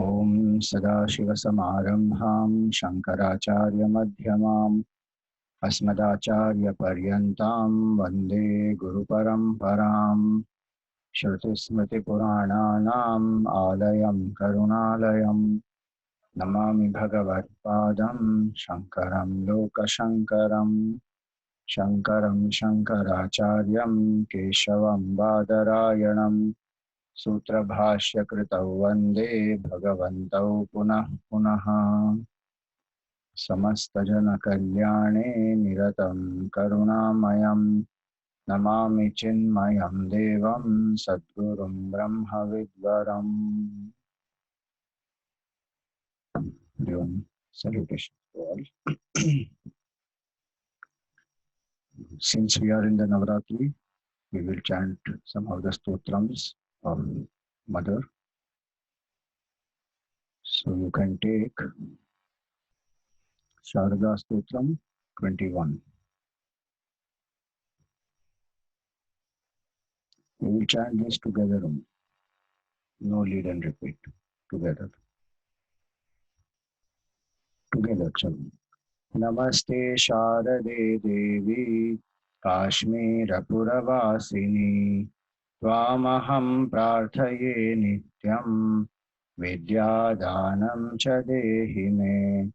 ओम सदाशिवसमारंभां शंकराचार्यमध्यमाम् अस्मदाचार्यपर्यन्तां वन्दे गुरुपरम्पराम्। श्रुतिस्मृतिपुराणानाम् आलयं करुणालयं नमामि भगवत्पादं शङ्करं लोकशङ्करम्। शङ्करं शङ्कराचार्यं केशवं बादरायणं सूत्रभाष्यकृतौ वन्दे भगवन्तौ पुनः पुनः। समस्तजनकल्याणे निरतं करुणामयं नमामि चिन्मयं देवं सद्गुरुं ब्रह्मविद्वरम्। Salutation to all. Since we are in the Navaratri, we will chant some of the stotrams of Mother. So you can take Sharada Stotram 21. We will chant this together only. No lead and repeat. Together. Together, chalo. Namaste Sharade Devi Kashmirapurvasini Tvamaham Prarthaye Nityam Vidyadanam cha dehi me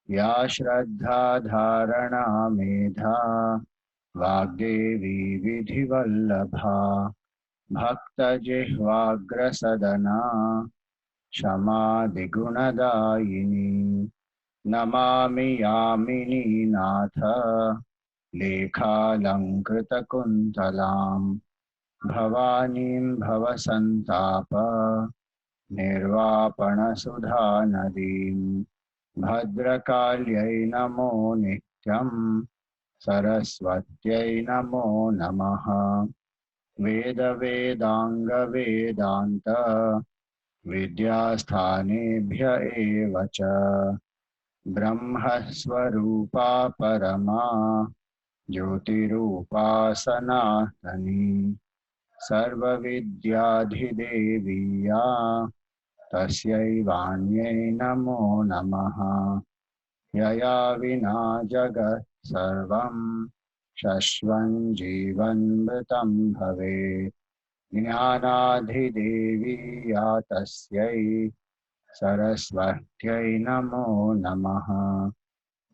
Ya Shraddha Dharana Medha Vagdevi Vidhivallabha Bhakta Jihvagra Sadana Shama Digunadayini Namami Yamini Natha Lekhalankrita Kuntalam Bhavanim Bhavasantapa Nirvapana Sudha Nadim Bhadrakalyai Namo Nityam Saraswatyai Namo Namaha Veda Vedanga Vedanta Vidyasthanebhya evacha Brahmaswarupa Parama Jyotirupa Sanatani Sarva Vidyadhideviya Tasyai Vanyai Namo Namaha Yaya Vina Jagat Sarvam Shashvan Jivan Mritam Bhave Jnanadhideviya Tasyai Saraswatyai Namo Namaha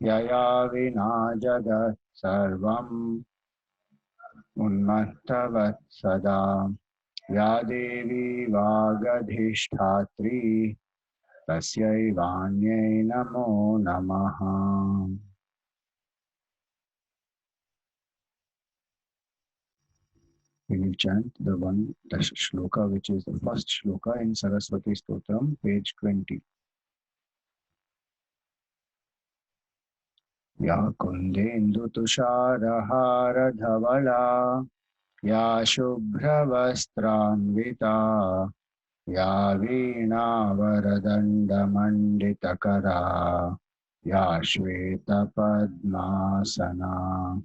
Yaya Vina Jagat Sarvam Unmattavat Sada Ya Devi Vagadhishtatri Tasyai Vanyai Namo Namaha. We will chant the shloka which is the first shloka in Saraswati Stotram, page 20. Ya Kundendu Tusharahara Dhavala Ya Shubhra Vastranvita Ya Veena Varadanda Manditakara Ya Shveta Padmasana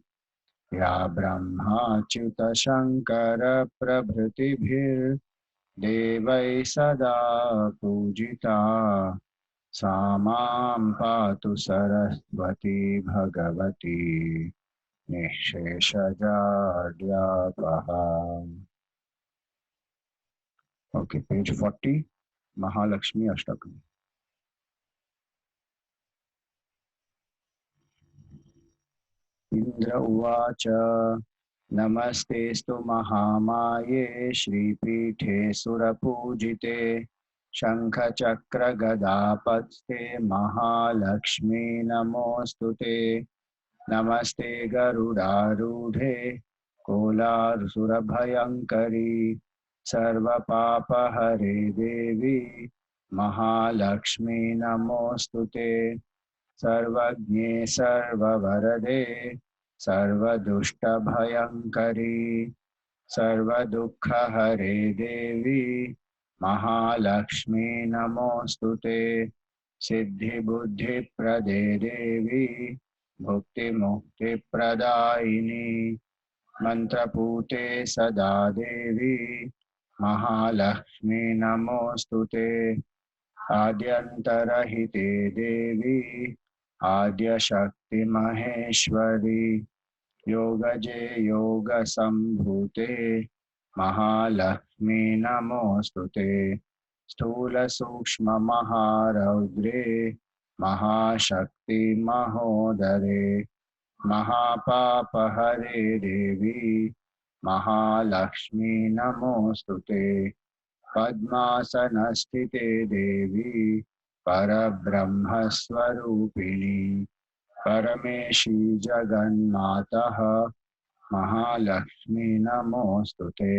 Ya Brahma Achyuta Shankara Prabhritibhir Devai Sada Pujita Samam Patu Saraswati Bhagavati Nisheshajaryapaha. Okay, page 40, Mahalakshmi Ashtakam. Indra Uvacha Namastestu Mahamaye Shripithe Surapujite Shankha Chakra Gadapatte Mahalakshmi Namostute Namaste Garudarudhe Kolar Surabhayankari Sarva Papa Hare Devi Mahalakshmi Namostute Sarvajne Sarvavarade Sarvadushta Bhayankari Sarvadukha Hare Devi Mahalakshmi Namostute Siddhi Buddhi Prade Devi Bhukti Mukti Pradaini Mantrapute Sada Devi Mahalakshmi Namostute आद्यन्तरहिते देवी आद्यशक्ति महेश्वरी योगजे योगसम्भूते महालक्ष्मी नमोस्तुते स्थूल सूक्ष्म महारौद्रे महाशक्ति महोदरे महापापहरे देवी महालक्ष्मी नमोस्तुते पद्मासनस्थिते देवी परब्रह्मस्वरूपिणी परमेशी जगन्मातः महालक्ष्मी नमोस्तुते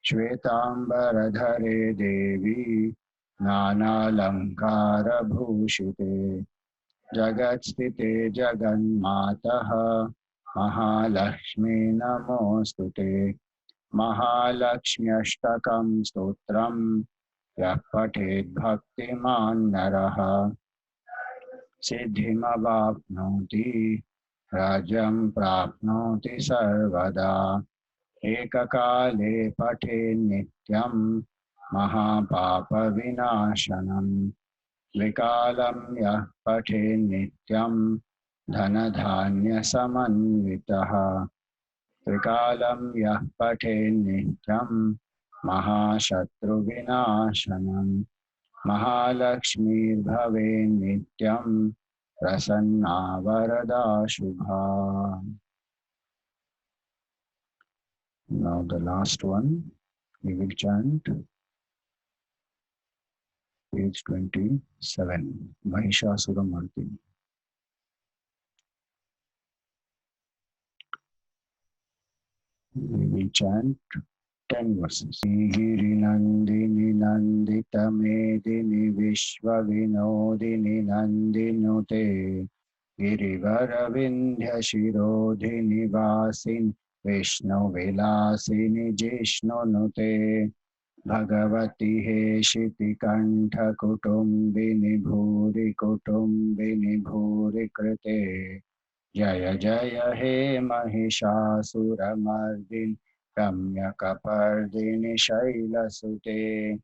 श्वेतांबरधरे देवी नानालंकारभूषिते जगत्स्थिते जगन्मातः महालक्ष्मी नमोस्तुते महालक्ष्म्यष्टकं स्तोत्रं यः पठेत् भक्तिमान् नरः सिद्धिमवाप्नोति राज्यं प्राप्नोति सर्वदा एककाले पठेत् नित्यं महापापविनाशनम् त्रिकालं यः पठेत् नित्यं धनधान्यसमन्वितः त्रिकालं यः पठेत् नित्यं महाशत्रुविनाशनम् महालक्ष्मीर्भवेत् नित्यं प्रसन्ना वरदा शुभा. Now the last one we will chant page 27 Mahishasuramardini. We will chant 10 verses. Girinandini Nandita Medini Vishwavinodini Nandinute Girivaravindhya Shirodhini Vasin Vishnu Vilasini Jishnunute Bhagavati Heshiti Kantha Kutumbini Bhuri Kutumbini Bhuri Krite Jaya Jaya He Mahishasuramardini Kamyakapardini Shailasute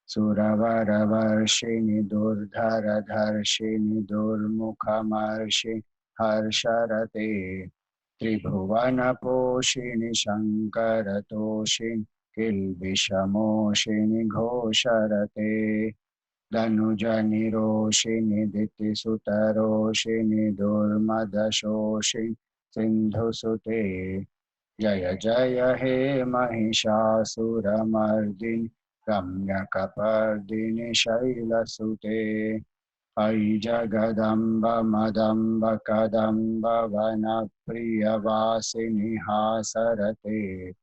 Suravaravarshini Durdharadharshini Durmukhamarshi Harsharate Tribhuvana Poshini Shankaratoshini Kilvishamoshini Ghosharate Danujani Roshini Dittisutaroshini Durmadashoshini Sindhusute Jaya Jaya He Mahishasuramardini Kamyakapardini Shailasute Ai Jagadamba Madamba Kadamba Vanapriya Vasini Hasarate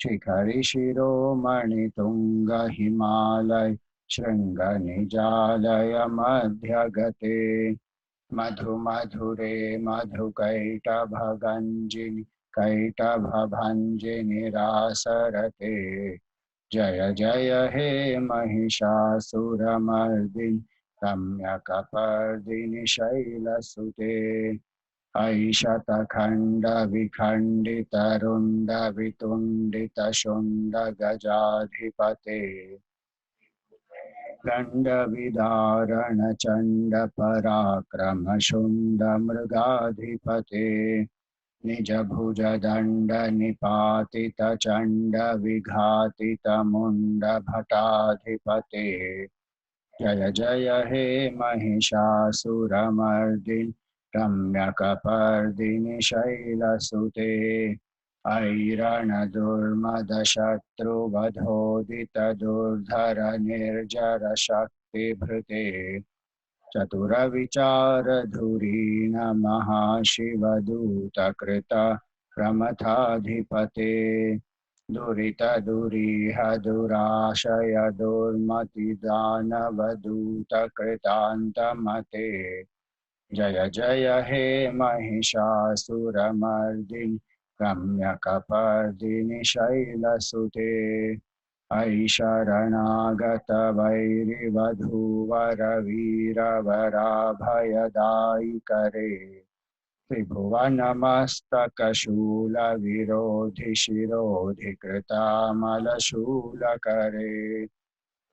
Shikhari Shiromani Tunga Himalaya Shringa Nijalaya Madhyagate Madhu Madhure Madhu Kaita Bhaganjini Kaita Bhavanjini Rasarate Jaya Jaya He Mahishasuramardini Kamyakapardini Shailasute Aishata Khanda Vikhandita Runda Vitundita Shunda Gajadhipate Ganda Vidarana Chanda Parakrama Shunda Mrugadhipate Nija Bhuja Danda Nipatita Chanda Vighatita Munda Bhatadhipate Jaya Jaya He Mahishasuramardini Kamyakapardini Shailasute Airana Durmada Shatru Vadhodita Durdhara Nirjara Shakti Bhrute Chatura Vichara Dhurina Mahashiva Duta Krita Pramathadhipate Durita Duriha Durashaya Durmati Danavaduta Kritanta Mate Jaya Jaya He Mahishasuramardini Kamyakapardini Shailasute Aisharanagata Vairi Vadhuvara Vira Varabhayadai Kare Tribhuvanamastaka Shula Virodhi Shirodhi Krita Malashula Kare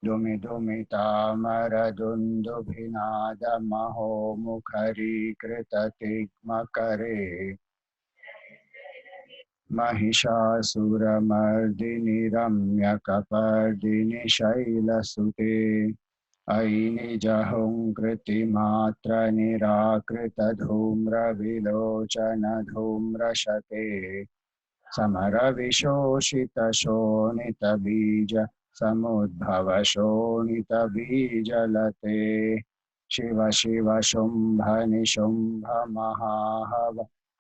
दुमिदुमितामरदुन्दुभिनादमहो मुखरीकृततिग्मकरे Mahishasuramardini रम्यकपर्दिनि शैलसुते अयि निजहुङ्कृतिमात्रनिराकृतधूम्रविलोचनधूम्रशते समरविशोषितशोणितबीज समुद्भवशोणितबीजलते शिव शिव शुम्भ निशुम्भ महाहव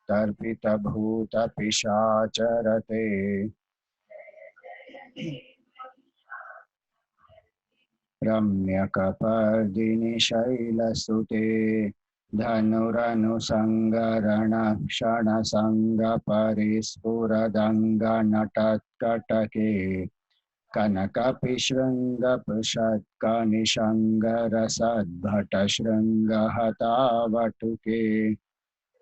तर्पितभूतपिशाचरते रम्यकपर्दिनि शैलसुते धनुरनुसङ्गरणक्षणसङ्गपरिस्फुरदङ्गनटत्कटके कनकपिशृङ्गपृषत्कनिशङ्गरसद्भटशृङ्गहतावटुके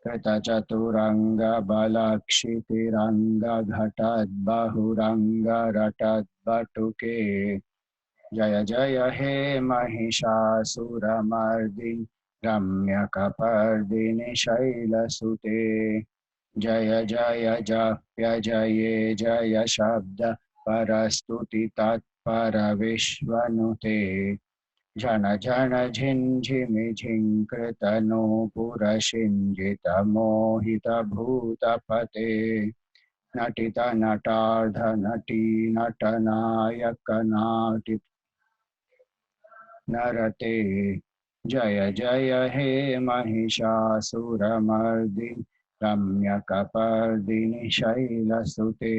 कृतचतुरङ्गबलक्षितिरङ्गघटद्बहुरङ्गरटद्बटुके जय जय हे महिषासुरमर्दिनि रम्यकपर्दिनि शैलसुते जय जय जप्य जये जय शब्द परस्तुति तत्पर विश्वनुते झन झन झिञ्झिमि झिङ्कृतनूपुरशिञ्जित मोहित भूतपते नटित नटार्ध नटी नटनायक नाटि नरते जय जय हे महिषासुरमर्दिनि रम्यकपर्दिनि शैलसुते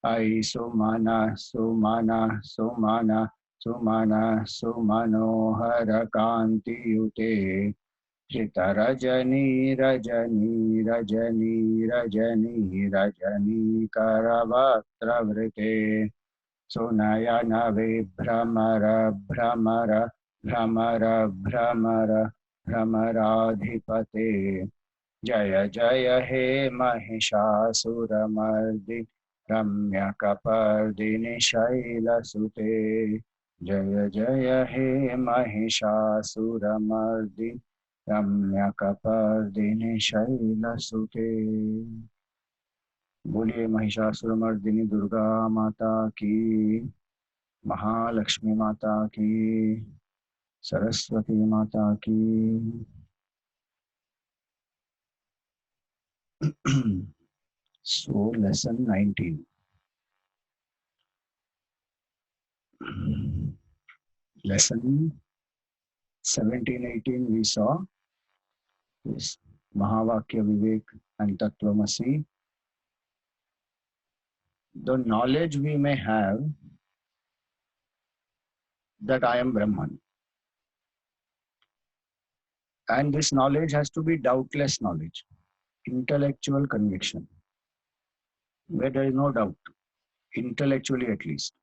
अयि सुमन सुमन सुमन सुमन सुमनोहर कान्तियुते श्रितरजनी रजनी रजनी रजनी रजनी करवक्त्रवृते सुनयन विभ्रमर भ्रमर भ्रमर भ्रमर भ्रमराधिपते जय जय हे महिषासुरमर्दिनि रम्यकपर्दिनि शैलसुते जय जय हे महिषासुरमर्दिनि रम्यकपर्दिनि शैलसुते। बोलिए महिषासुरमर्दिनी दुर्गा माता की, महालक्ष्मी माता की, सरस्वती माता की। So lesson 19. Lesson 17-18 we saw this Mahavakya Vivek and Tattvamasi. The knowledge we may have that I am Brahman, and this knowledge has to be doubtless knowledge, intellectual conviction, where there is no doubt, intellectually at least.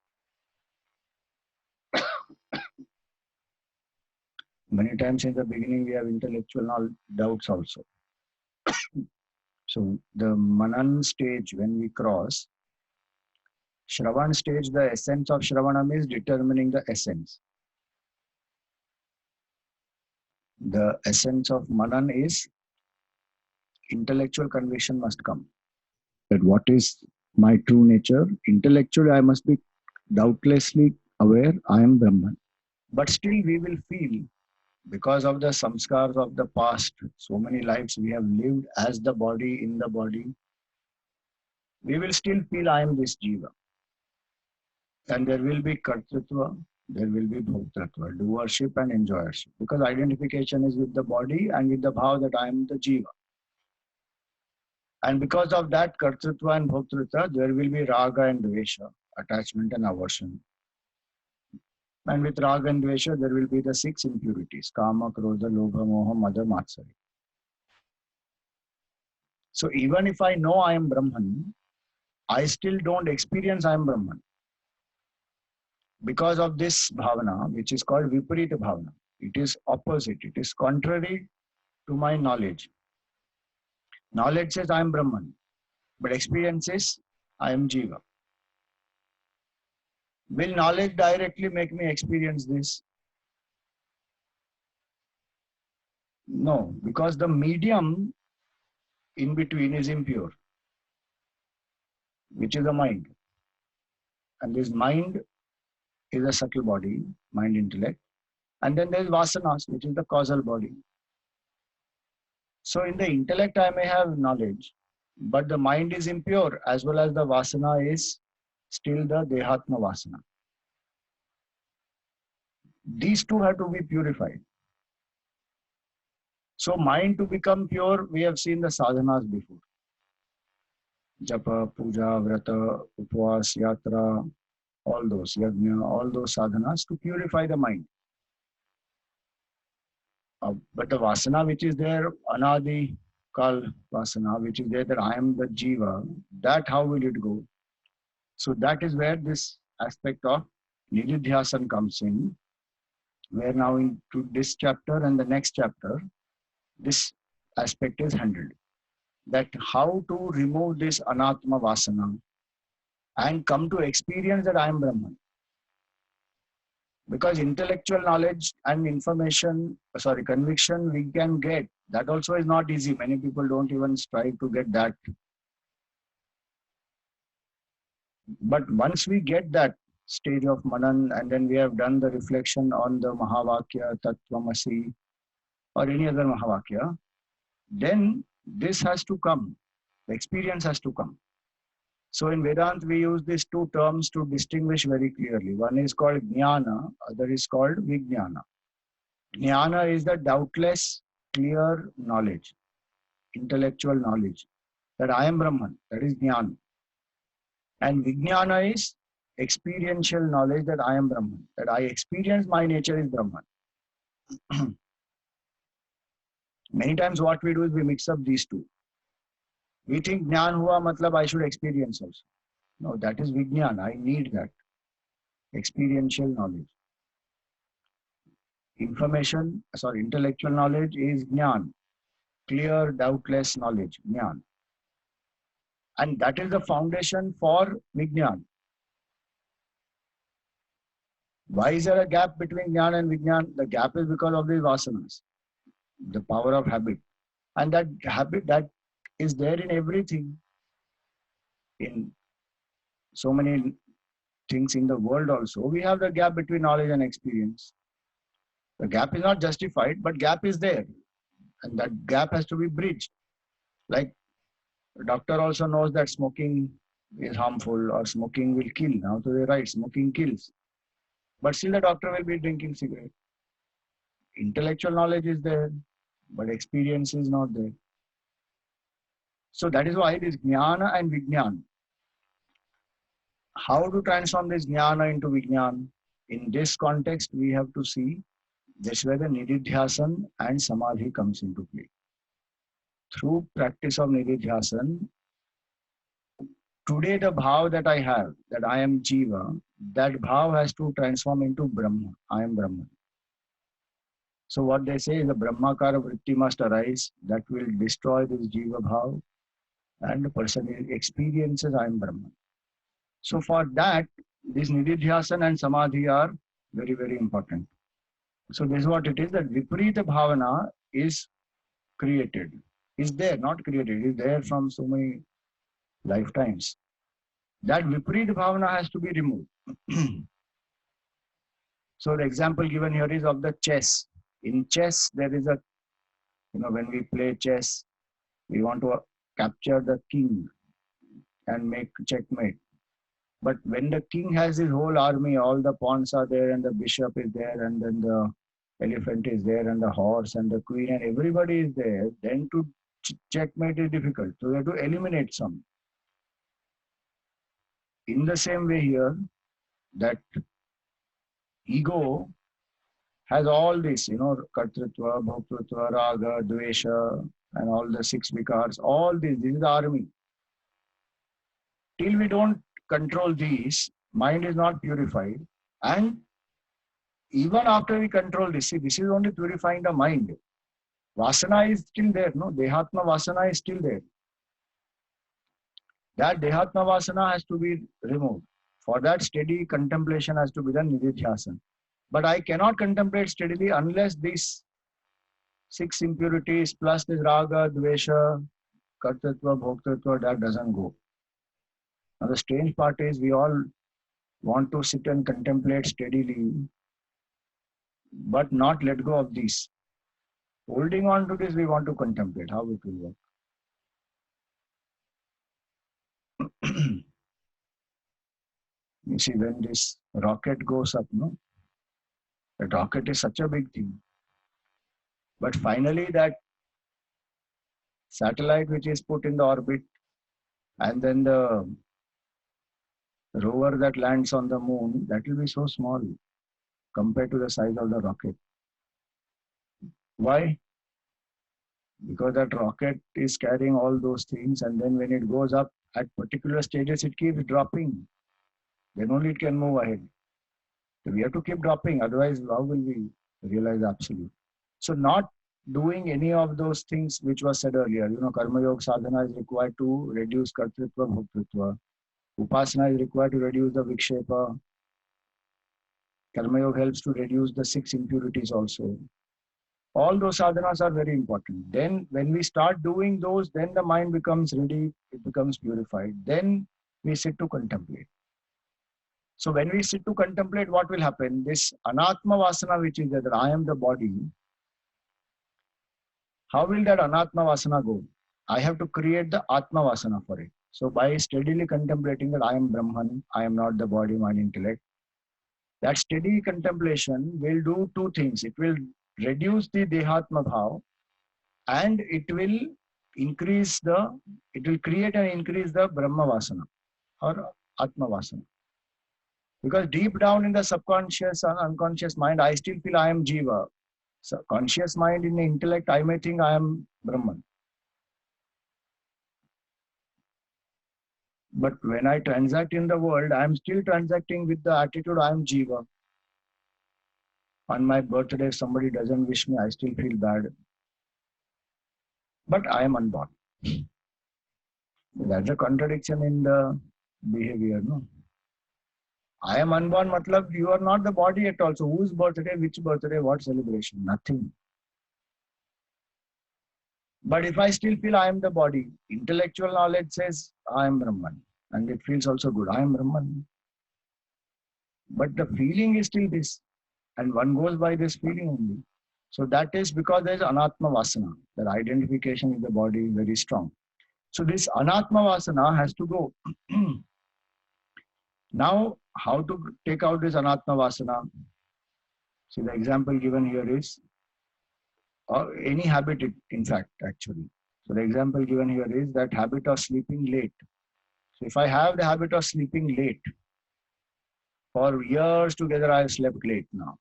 Many times in the beginning we have intellectual doubts also. So the Manan stage, when we cross, Shravan stage, the essence of Shravanam is determining the essence. The essence of Manan is intellectual conviction must come. That what is my true nature? Intellectually I must be doubtlessly aware I am Brahman. But still we will feel, because of the samskars of the past, so many lives we have lived as the body, in the body, we will still feel I am this jiva. And there will be kartritva, there will be bhoktritva, doership and enjoyership. Because identification is with the body and with the bhav that I am the jiva. And because of that kartritva and bhoktritva, there will be raga and dvesha, attachment and aversion. And with raga and dvesha, there will be the 6 impurities, kama, krodha, lobha, moha, mada, matsarya. So even if I know I am Brahman, I still don't experience I am Brahman. Because of this bhavana, which is called viparita bhavana. It is opposite, it is contrary to my knowledge. Knowledge says I am Brahman, but experience is I am Jiva. Will knowledge directly make me experience this? No, because the medium in between is impure, which is the mind. And this mind is a subtle body, mind, intellect. And then there is vasanas, which is the causal body. So in the intellect, I may have knowledge, but the mind is impure as well as the vasana is still the dehatma vasana. These two have to be purified. So mind to become pure, we have seen the sadhanas before. Japa, puja, vrata, upvas, yatra, all those, yajna, all those sadhanas to purify the mind. But the vasana which is there, anadi kal vasana, which is there that I am the jiva, that how will it go? So that is where this aspect of nididhyasan comes in, where now into this chapter and the next chapter, this aspect is handled. That how to remove this anatma vasana and come to experience that I am Brahman. Because intellectual knowledge and conviction we can get. That also is not easy. Many people don't even strive to get that. But once we get that stage of Manan and then we have done the reflection on the Mahavakya, Tattvamasi or any other Mahavakya, then this has to come. The experience has to come. So in Vedanta, we use these two terms to distinguish very clearly. One is called Jnana, other is called Vijnana. Jnana is the doubtless, clear knowledge, intellectual knowledge, that I am Brahman, that is Jnana. And Vijnana is experiential knowledge that I am Brahman, that I experience my nature is Brahman. Many times what we do is we mix up these two. We think Jnana hua matlab I should experience also. No, that is Vijnana. I need that. Experiential knowledge. Intellectual knowledge is Jnana. Clear, doubtless knowledge, Jnana. And that is the foundation for Vijnana. Why is there a gap between Jnana and Vijnana? The gap is because of these vasanas, the power of habit. And that habit that is there in everything, in so many things in the world also. We have the gap between knowledge and experience. The gap is not justified, but gap is there. And that gap has to be bridged. Like the doctor also knows that smoking is harmful or smoking will kill. Now to the right, smoking kills. But still the doctor will be drinking cigarette. Intellectual knowledge is there, but experience is not there. So that is why it is Jnana and Vijnana. How to transform this Jnana into Vijnana? In this context, we have to see that's where the Nididhyasan and Samadhi comes into play. Through practice of Nididhyasan, today the bhav that I have, that I am Jiva, that bhav has to transform into Brahma. I am Brahman. So what they say is the Brahmakara Vritti must arise that will destroy this Jiva bhav and the person experiences I am Brahman. So for that, this Nididhyasan and Samadhi are very, very important. So this is what it is, that Viparita Bhavana is created. Is there, not created, is there from so many lifetimes. That Viparita Bhavana has to be removed. So the example given here is of the chess. In chess, there is a, when we play chess, we want to capture the king and make checkmate. But when the king has his whole army, all the pawns are there and the bishop is there and then the elephant is there and the horse and the queen and everybody is there, then to checkmate is difficult. So we have to eliminate some. In the same way here, that ego has all this, kartritva, bhoktritva, raga, dvesha, and all the 6 vikars, all this is the army. Till we don't control these, mind is not purified. And even after we control this, see, this is only purifying the mind. Vasana is still there, no? Dehatma vasana is still there. That Dehatma vasana has to be removed. For that, steady contemplation has to be done nididhyasana. But I cannot contemplate steadily unless these 6 impurities plus this raga, dvesha, kartatva, bhoktatva, that doesn't go. Now the strange part is we all want to sit and contemplate steadily, but not let go of these. Holding on to this, we want to contemplate how it will work. You see, when this rocket goes up, no, the rocket is such a big thing. But finally, that satellite which is put in the orbit, and then the rover that lands on the moon, that will be so small compared to the size of the rocket. Why? Because that rocket is carrying all those things, and then when it goes up at particular stages, it keeps dropping. Then only it can move ahead. So we have to keep dropping, otherwise how will we realize absolute? So not doing any of those things which was said earlier, Karma Yoga sadhana is required to reduce kartritva, bhoktritva. Upasana is required to reduce the vikshepa. Karma Yoga helps to reduce the 6 impurities also. All those sadhanas are very important. Then when we start doing those, then the mind becomes ready, it becomes purified. Then we sit to contemplate. So when we sit to contemplate, what will happen? This anatma vasana, which is that I am the body, how will that anatma vasana go? I have to create the atma vasana for it. So by steadily contemplating that I am Brahman, I am not the body, mind, intellect, that steady contemplation will do 2 things. It will reduce the dehatma bhav, and it will create and increase the Brahma vasana or Atma vasana. Because deep down in the subconscious and unconscious mind, I still feel I am Jiva. So conscious mind, in the intellect, I may think I am Brahman. But when I transact in the world, I am still transacting with the attitude I am Jiva. On my birthday, if somebody doesn't wish me, I still feel bad. But I am unborn. That's a contradiction in the behavior, no? I am unborn, matlab you are not the body at all. So whose birthday, which birthday, what celebration? Nothing. But if I still feel I am the body, intellectual knowledge says I am Brahman. And it feels also good. I am Brahman. But the feeling is still this. And one goes by this feeling only. So that is because there is anatma vasana. That identification with the body is very strong. So this anatma vasana has to go. Now, how to take out this anatma vasana? See, the example given here is any habit, in fact, actually. So the example given here is that habit of sleeping late. So if I have the habit of sleeping late, for years together I have slept late now.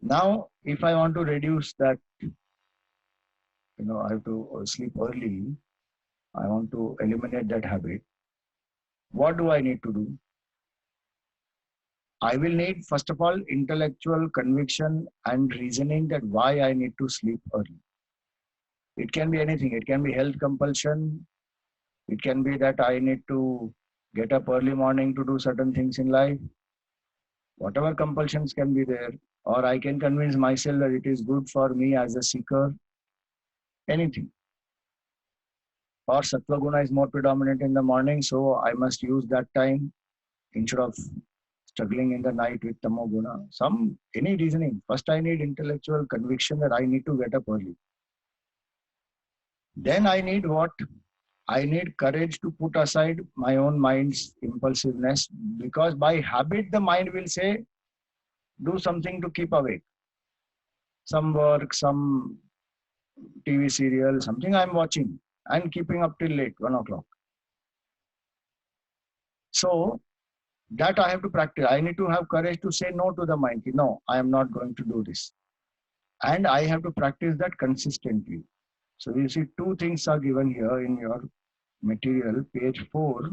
Now, if I want to reduce that, I have to sleep early, I want to eliminate that habit. What do I need to do? I will need, first of all, intellectual conviction and reasoning that why I need to sleep early. It can be anything. It can be health compulsion. It can be that I need to get up early morning to do certain things in life. Whatever compulsions can be there. Or I can convince myself that it is good for me as a seeker. Anything. Or Sattva Guna is more predominant in the morning, so I must use that time instead of struggling in the night with Tamo Guna. Any reasoning. First, I need intellectual conviction that I need to get up early. Then I need what? I need courage to put aside my own mind's impulsiveness, because by habit, the mind will say, do something to keep awake. Some work, some TV serial, something I'm watching and keeping up till late, 1 o'clock. So that I have to practice. I need to have courage to say no to the mind. No, I am not going to do this. And I have to practice that consistently. So you see, 2 things are given here in your material, page 4.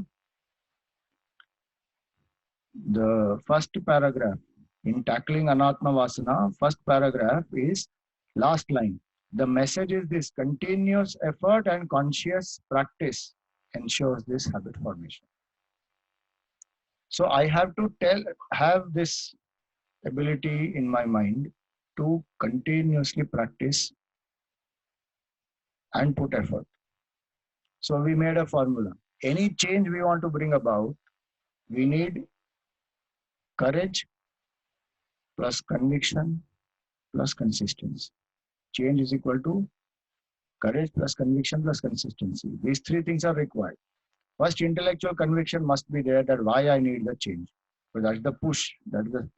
The first paragraph in tackling Anatma Vasana, first paragraph is last line. The message is this: continuous effort and conscious practice ensures this habit formation. So I have to have this ability in my mind to continuously practice and put effort. So we made a formula. Any change we want to bring about, we need courage plus conviction plus consistency. Change is equal to courage plus conviction plus consistency. These three things are required. First, intellectual conviction must be there that why I need the change. So that's the push, that's the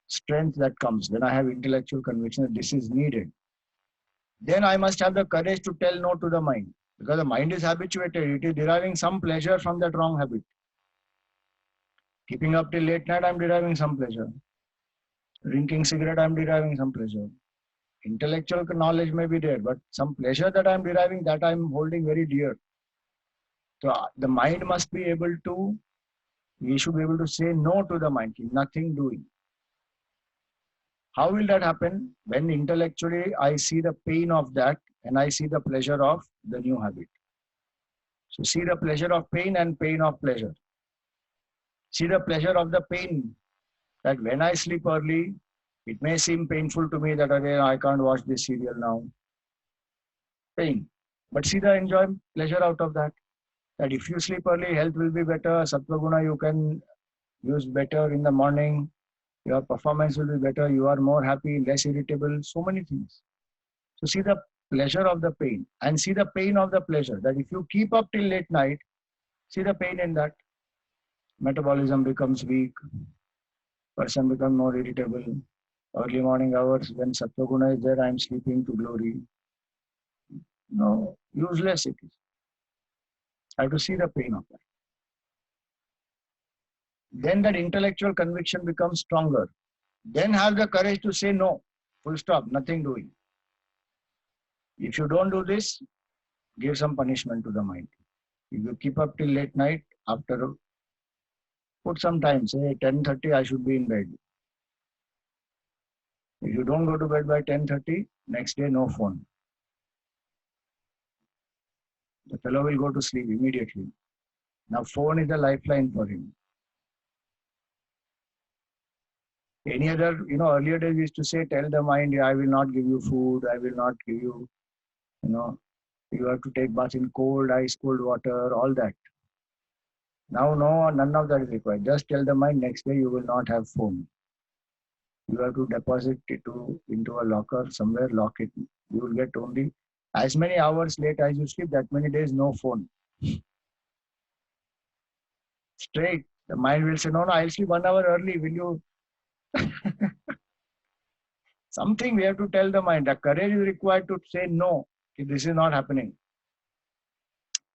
strength that comes when I have intellectual conviction that this is needed. Then I must have the courage to tell no to the mind, because the mind is habituated. It is deriving some pleasure from that wrong habit. Keeping up till late night, I'm deriving some pleasure. Drinking cigarette, I'm deriving some pleasure. Intellectual knowledge may be there, but some pleasure that I'm deriving, that I'm holding very dear. So the mind must be able to, we should be able to say no to the mind, nothing doing. How will that happen? When intellectually I see the pain of that and I see the pleasure of the new habit. So see the pleasure of pain and pain of pleasure. See the pleasure of the pain that when I sleep early, it may seem painful to me that again I can't watch this serial now. Pain. But see the enjoy pleasure out of that. That if you sleep early, health will be better. Sattva guna you can use better in the morning. Your performance will be better. You are more happy, less irritable. So many things. So see the pleasure of the pain and see the pain of the pleasure. That if you keep up till late night, see the pain in that. Metabolism becomes weak. Person becomes more irritable. Early morning hours when Sattva guna is there, I am sleeping to glory. No, useless it is. I have to see the pain of that. Then that intellectual conviction becomes stronger. Then have the courage to say no. Full stop, nothing doing. If you don't do this, give some punishment to the mind. If you keep up till late night, after put some time, say 10:30, I should be in bed. If you don't go to bed by 10:30, next day no phone. The fellow will go to sleep immediately. Now phone is a lifeline for him. Any other, earlier days we used to say, tell the mind, I will not give you food, I will not give you, you have to take bath in cold, ice cold water, all that. Now, no, none of that is required. Just tell the mind next day you will not have phone. You have to deposit it into a locker somewhere, lock it. You will get only as many hours late as you sleep, that many days no phone. Straight. The mind will say, no, I'll sleep 1 hour early. Will you? Something we have to tell the mind. The courage is required to say no. This is not happening.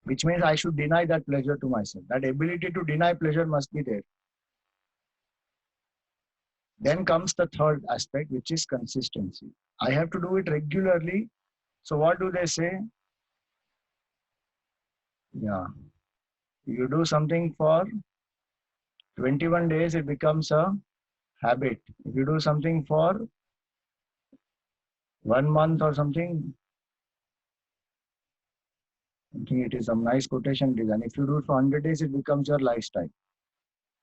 Which means I should deny that pleasure to myself. That ability to deny pleasure must be there. Then comes the third aspect, which is consistency. I have to do it regularly. So what do they say? Yeah. You do something for 21 days, it becomes a habit. If you do something for 1 month or something, I think it is some nice quotation. And if you do it for 100 days, it becomes your lifestyle.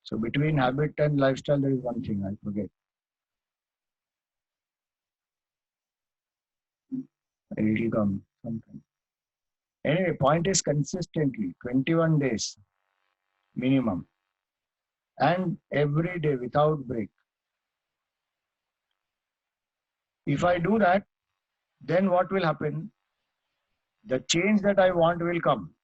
So between habit and lifestyle, there is one thing I forget. It will come sometime. Anyway, point is consistently, 21 days minimum. And every day without break. If I do that, then what will happen? The change that I want will come.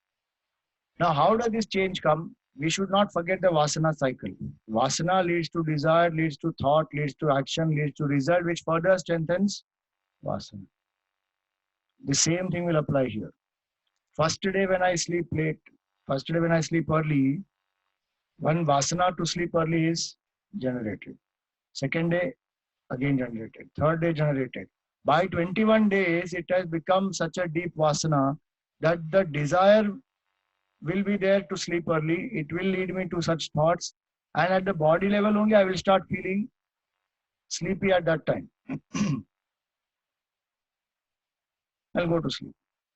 Now, how does this change come? We should not forget the Vasana cycle. Vasana leads to desire, leads to thought, leads to action, leads to result, which further strengthens Vasana. The same thing will apply here. First day when I sleep late, first day when I sleep early, one Vasana to sleep early is generated. Second day, again generated. Third day generated. By 21 days, it has become such a deep Vasana that the desire will be there to sleep early. It will lead me to such thoughts. And at the body level only, I will start feeling sleepy at that time. I'll go to sleep.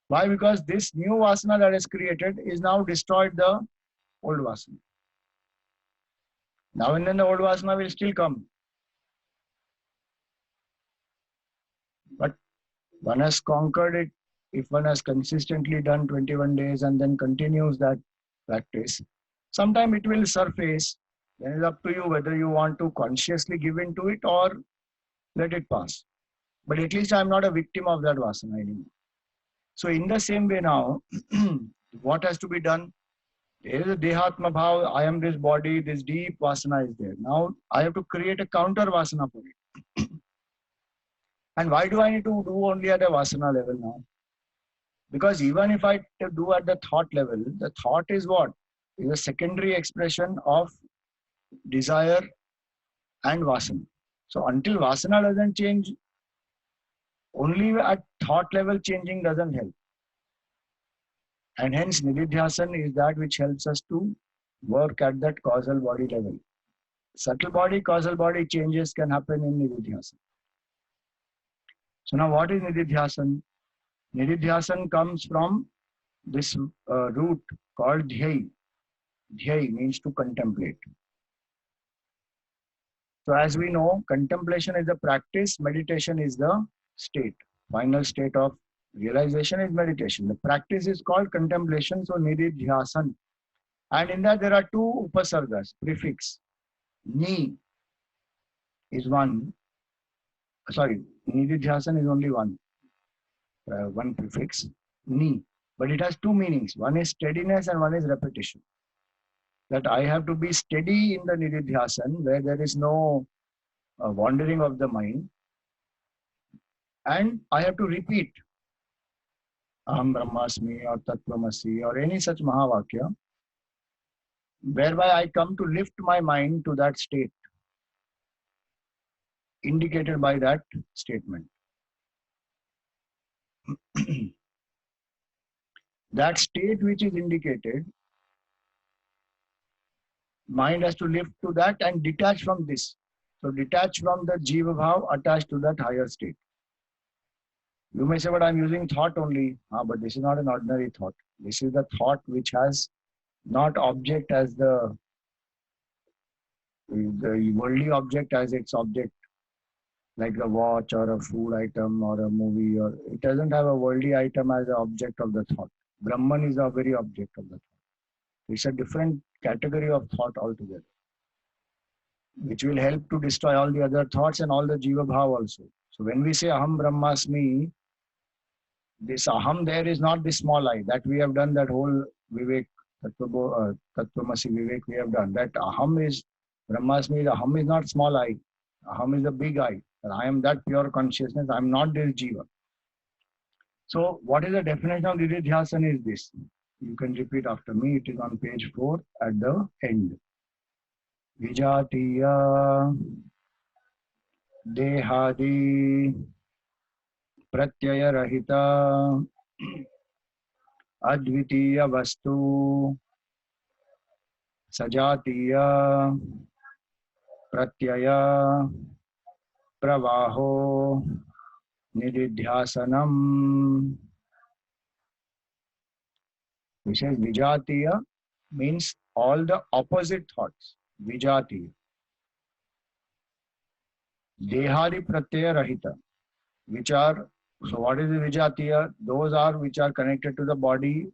Why? Because this new Vasana that is created is now destroyed the old Vasana. Now and then the old Vasana will still come. But one has conquered it. If one has consistently done 21 days and then continues that practice, sometime it will surface. Then it's up to you whether you want to consciously give in to it or let it pass. But at least I'm not a victim of that Vasana anymore. So in the same way now, what has to be done? There is a Dehatma Bhav, I am this body, this deep Vasana is there. Now I have to create a counter Vasana for it. And why do I need to do only at a Vasana level now? Because even if I do at the thought level, the thought is what? Is a secondary expression of desire and Vasana. So until Vasana doesn't change, only at thought level changing doesn't help. And hence Nididhyasan is that which helps us to work at that causal body level. Subtle body, causal body changes can happen in Nididhyasan. So now what is Nididhyasan? Nididhyasan comes from this root called Dhyai. Dhyai means to contemplate. So as we know, contemplation is the practice, meditation is the state. Final state of realization is meditation. The practice is called contemplation, so Nididhyasan. And in that there are two upasargas, prefix. Ni is one. Sorry, Nididhyasan is only one. One prefix, Ni. But it has two meanings. One is steadiness and one is repetition. That I have to be steady in the Nididhyasan where there is no wandering of the mind. And I have to repeat Aham Brahmasmi or Tattvamasi or any such Mahavakya, whereby I come to lift my mind to that state indicated by that statement. That state which is indicated, mind has to lift to that and detach from this. So detach from the Jiva Bhav, attached to that higher state. You may say, but I'm using thought only. But this is not an ordinary thought. This is the thought which has not object as the worldly object as its object, like a watch or a food item or a movie, or it doesn't have a worldly item as an object of the thought. Brahman is the very object of the thought. It's a different category of thought altogether, which will help to destroy all the other thoughts and all the Jiva Bhav also. So when we say Aham Brahmasmi, this Aham there is not the small I. That we have done, that whole Vivek, Tattvamasi Vivek we have done. That Aham is, Brahmasmi, the Aham is not small I. Aham is the big I. I am that pure consciousness. I am not this Jiva. So what is the definition of Nididhyasan is this. You can repeat after me. It is on page 4 at the end. Vijatiya Dehadi Pratyaya Rahita Advitiya Vastu Sajatiya Pratyaya Pravaho Nididhyasanam. We say Vijatiya means all the opposite thoughts. Vijatiya. Dehadi Pratyaya Rahita, which are, so what is the Vijatiya? Those are which are connected to the body,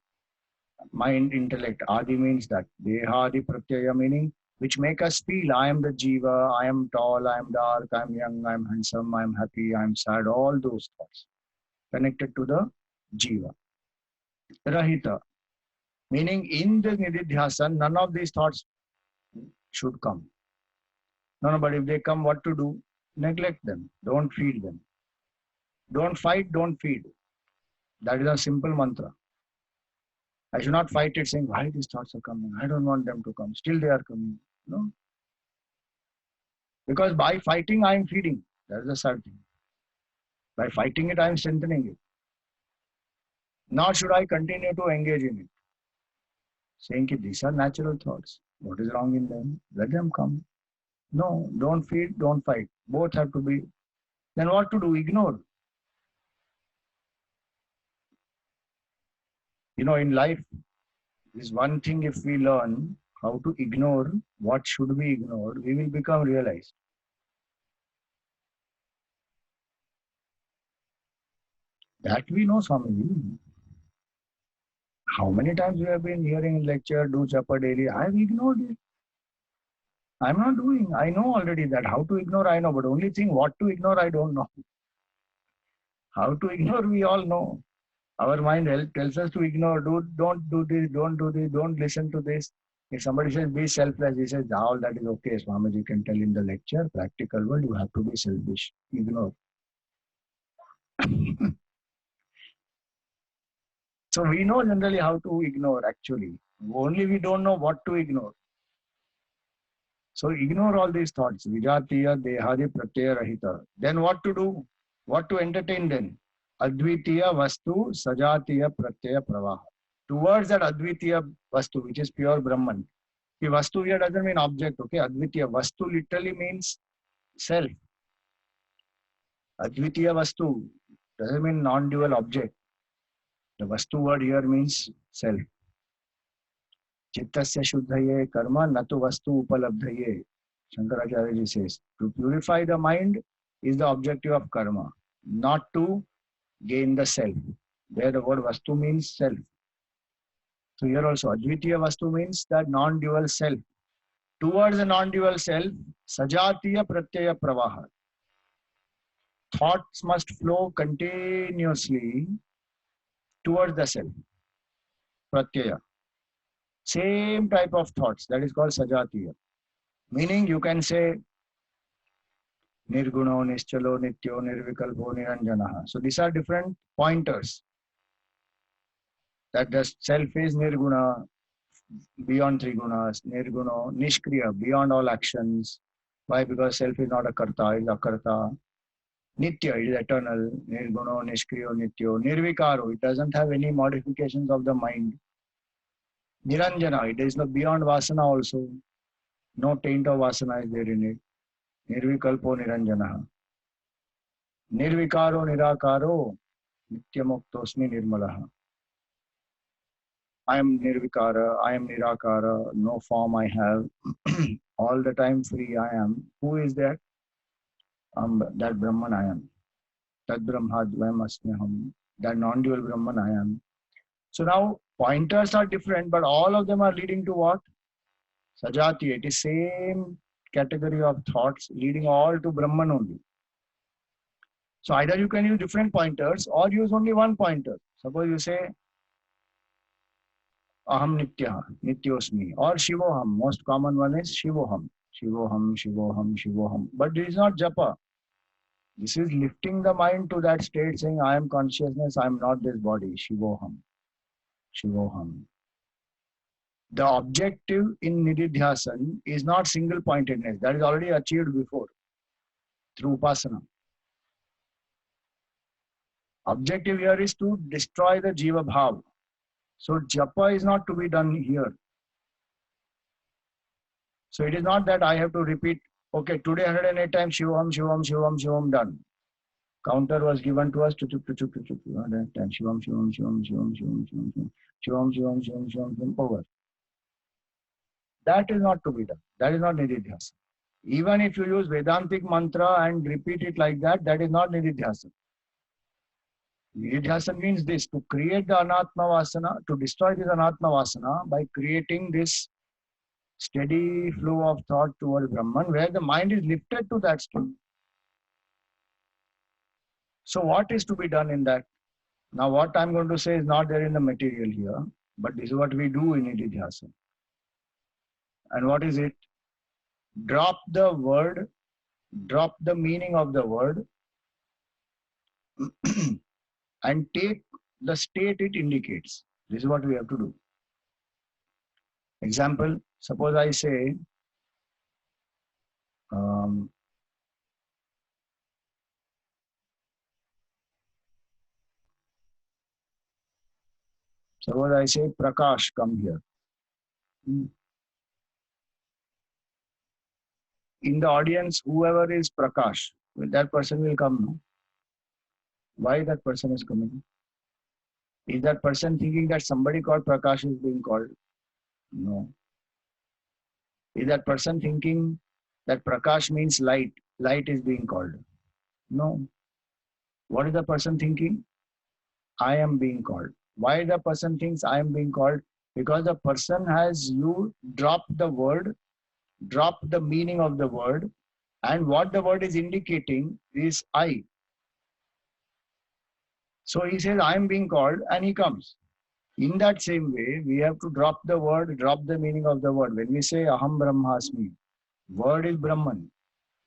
mind, intellect. Adi means that. Dehadi Pratyaya meaning which make us feel I am the Jiva, I am tall, I am dark, I am young, I am handsome, I am happy, I am sad. All those thoughts connected to the Jiva. Rahita, meaning in the Nididhyasan, none of these thoughts should come. No, but if they come, what to do? Neglect them. Don't feed them. Don't fight, don't feed. That is a simple mantra. I should not fight it saying, why these thoughts are coming? I don't want them to come. Still they are coming. No. Because by fighting, I am feeding. That is the sad thing. By fighting it, I am strengthening it. Nor should I continue to engage in it. Saying that these are natural thoughts. What is wrong in them? Let them come. No, don't feed, don't fight. Both have to be. Then what to do? Ignore. In life, is one thing if we learn how to ignore what should be ignored, we will become realized. That we know, Swamiji. How many times we have been hearing lecture, do chapter daily. I have ignored it. I'm not doing. I know already that how to ignore, I know, but only thing what to ignore, I don't know. How to ignore, we all know. Our mind tells us to ignore, don't do this, don't do this, don't listen to this. If somebody says be selfless, he says, all that is okay. Swamiji can tell in the lecture, practical world, you have to be selfish. Ignore. So we know generally how to ignore actually. Only we don't know what to ignore. So ignore all these thoughts. Vijatiya, Dehadi, Pratyaya, Rahita. Then what to do? What to entertain then? Advitiya Vastu, Sajatiya, Pratyaya, Pravaha. Towards that Advitiya Vastu, which is pure Brahman. See, Vastu here doesn't mean object, okay? Advitiya Vastu literally means self. Advitiya Vastu doesn't mean non-dual object. The Vastu word here means self. Chittasya Shuddhaye Karma Natu Vastu Upalabdhaye. Shankaracharya says, to purify the mind is the objective of karma, not to gain the self. There the word Vastu means self. So here also Advitiya Vastu means that non-dual self. Towards the non-dual self, Sajatiya Pratyaya Pravaha. Thoughts must flow continuously towards the self. Pratyaya. Same type of thoughts. That is called Sajatiya. Meaning you can say Nirguno, Nischalo, Nityo, Nirvikalpo, Niranjanaha. So these are different pointers. That the self is Nirguna, beyond three gunas, Nirguno, Nishkriya, beyond all actions. Why? Because self is not a karta, it is akarta. Nitya, it is eternal. Nirguno, Nishkriyo, Nityo. Nirvikaro, it doesn't have any modifications of the mind. Niranjana, it is not beyond vasana also. No taint of vasana is there in it. Nirvikalpo, Niranjana. Nirvikaro, Nirakaro, Nityamuktosmi, Nirmalaha. I am Nirvikara, I am Nirakara, no form I have, all the time free I am. Who is that? That Brahman I am. That Brahmadvayam Asmiham. That non-dual Brahman I am. So now pointers are different, but all of them are leading to what? Sajati. It is same category of thoughts leading all to Brahman only. So either you can use different pointers or use only one pointer. Suppose you say Aham Nitya, Nityosmi, or Shivoham. Most common one is Shivoham. Shivoham, Shivoham, Shivoham. But this is not japa. This is lifting the mind to that state saying, I am consciousness, I am not this body. Shivoham, Shivoham. The objective in Nididhyasan is not single pointedness. That is already achieved before through Upasana. Objective here is to destroy the Jiva Bhav. So japa is not to be done here. So it is not that I have to repeat, okay, today 108 times Shivam, Shivam, Shivam, Shivam done. Counter was given to us to 100 times Shivam, Shivam, Shivam, Shivam, Shivam, Shivam, Shivam, Shivam, Shivam, Shivam, Shivam, Shivam, over. That is not to be done. That is not Nididhyasa. Even if you use Vedantic mantra and repeat it like that, that is not Nididhyasa. Nididhyasa means this, to create the Anatma Vasana, to destroy this Anatma Vasana by creating this steady flow of thought towards Brahman, where the mind is lifted to that state. So what is to be done in that? Now what I'm going to say is not there in the material here, but this is what we do in Nididhyasa. And what is it? Drop the word, drop the meaning of the word and take the state it indicates. This is what we have to do. Example, suppose I say, suppose I say, Prakash, come here. In the audience, whoever is Prakash, that person will come. No? Why that person is coming? Is that person thinking that somebody called Prakash is being called? No. Is that person thinking that Prakash means light? Light is being called. No. What is the person thinking? I am being called. Why the person thinks I am being called? Because the person has you dropped the word, dropped the meaning of the word, and what the word is indicating is I. So he says, I am being called, and he comes. In that same way, we have to drop the word, drop the meaning of the word. When we say Aham Brahmasmi, word is Brahman.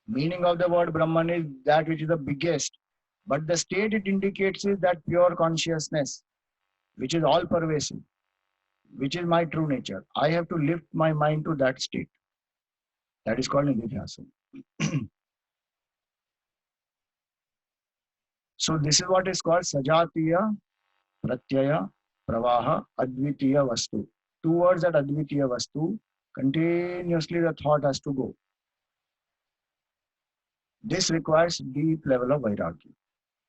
Meaning of the word Brahman is that which is the biggest. But the state it indicates is that pure consciousness, which is all pervasive, which is my true nature. I have to lift my mind to that state. That is called Nididhyasana. So this is what is called Sajatiya, Pratyaya, Pravaha, Advitiya Vastu. Towards that Advitiya Vastu, continuously the thought has to go. This requires deep level of Vairagya.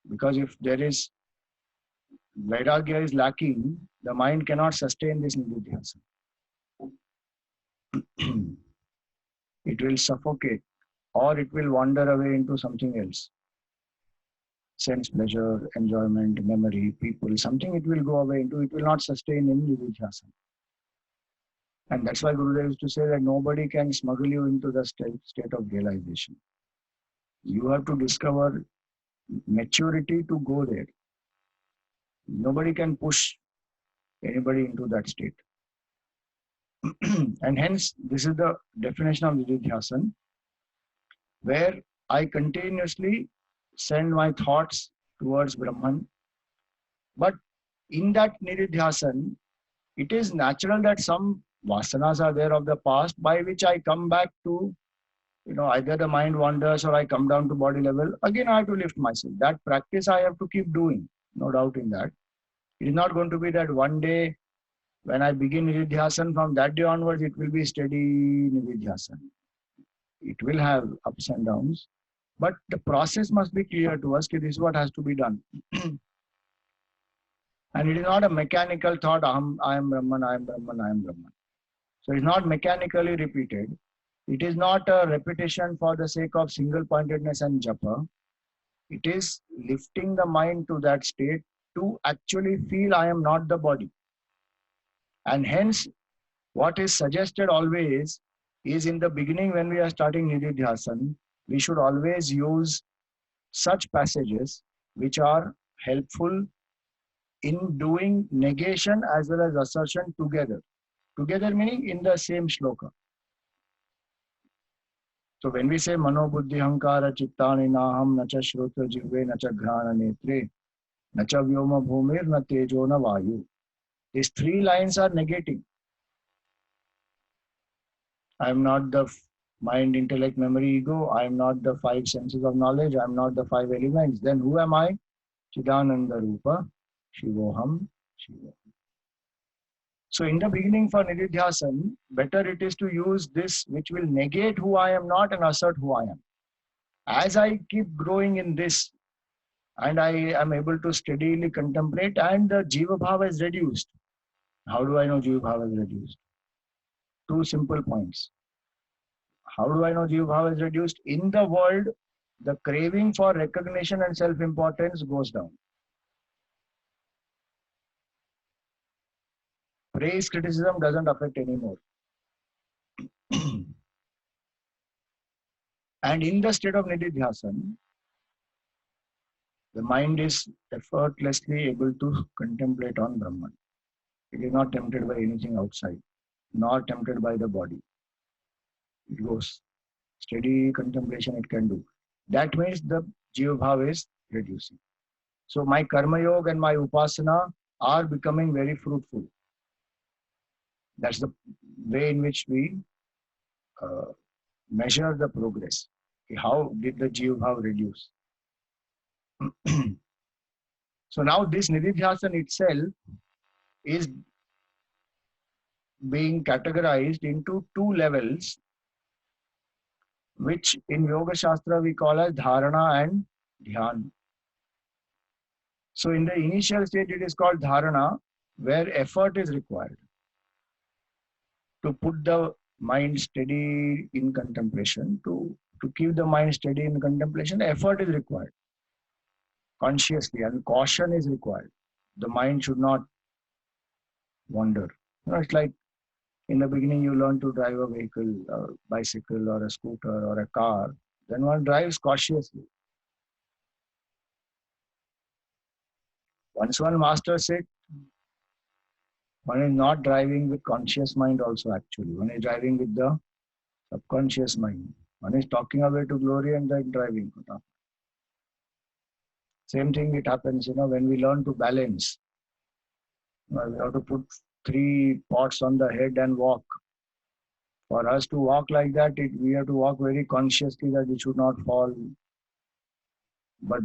Because if there is Vairagya is lacking, the mind cannot sustain this Nididhyasana. It will suffocate or it will wander away into something else. Sense, pleasure, enjoyment, memory, people, something it will go away into, it will not sustain in Nididhyasana. And that's why Gurudev used to say that nobody can smuggle you into the state of realization. You have to discover maturity to go there. Nobody can push anybody into that state. And hence, this is the definition of Nididhyasana, where I continuously send my thoughts towards Brahman. But in that Nididhyasana, it is natural that some vasanas are there of the past by which I come back to, either the mind wanders or I come down to body level. Again, I have to lift myself. That practice I have to keep doing, no doubt in that. It is not going to be that one day when I begin Nididhyasana, from that day onwards, it will be steady Nididhyasana. It will have ups and downs, but the process must be clear to us that this is what has to be done. And it is not a mechanical thought, I am Brahman, I am Brahman, I am Brahman. So it's not mechanically repeated. It is not a repetition for the sake of single pointedness and japa. It is lifting the mind to that state to actually feel I am not the body. And hence, what is suggested always is in the beginning when we are starting Nididhyasana, we should always use such passages which are helpful in doing negation as well as assertion together. Together meaning in the same shloka. So when we say Mano Buddhi Hankara Chittani Naham Nacha Shrotra Jivve Nacha Ghrana Netre Nacha Vyoma Bhumir Na Tejo Na Vayu. These three lines are negating. I am not the mind, intellect, memory, ego. I am not the five senses of knowledge. I am not the five elements. Then who am I? Chidananda Rupa Shivoham Shivoham. So in the beginning for Nididhyasana, better it is to use this which will negate who I am not and assert who I am. As I keep growing in this and I am able to steadily contemplate and the Jiva Bhava is reduced. How do I know Jiva Bhava is reduced? Two simple points. How do I know Jiva Bhava is reduced? In the world, the craving for recognition and self-importance goes down. Praise, criticism doesn't affect anymore. And in the state of Nididhyasana, the mind is effortlessly able to contemplate on Brahman. It is not tempted by anything outside, nor tempted by the body. It goes. Steady contemplation it can do. That means the Jiva Bhava is reducing. So my Karma Yoga and my Upasana are becoming very fruitful. That's the way in which we measure the progress. How did the Jiva Bhava reduce? So now this Nididhyasana itself is being categorized into two levels, which in Yoga Shastra we call as Dharana and Dhyan. So in the initial stage it is called Dharana, where effort is required to put the mind steady in contemplation. To keep the mind steady in contemplation, effort is required consciously, and caution is required. The mind should not wander. It's like in the beginning you learn to drive a vehicle, a bicycle or a scooter or a car. Then one drives cautiously. Once one masters it, one is not driving with conscious mind also actually. One is driving with the subconscious mind. One is talking away to glory and then driving. Same thing it happens, when we learn to balance. We have to put three pots on the head and walk. For us to walk like that, we have to walk very consciously that it should not fall. But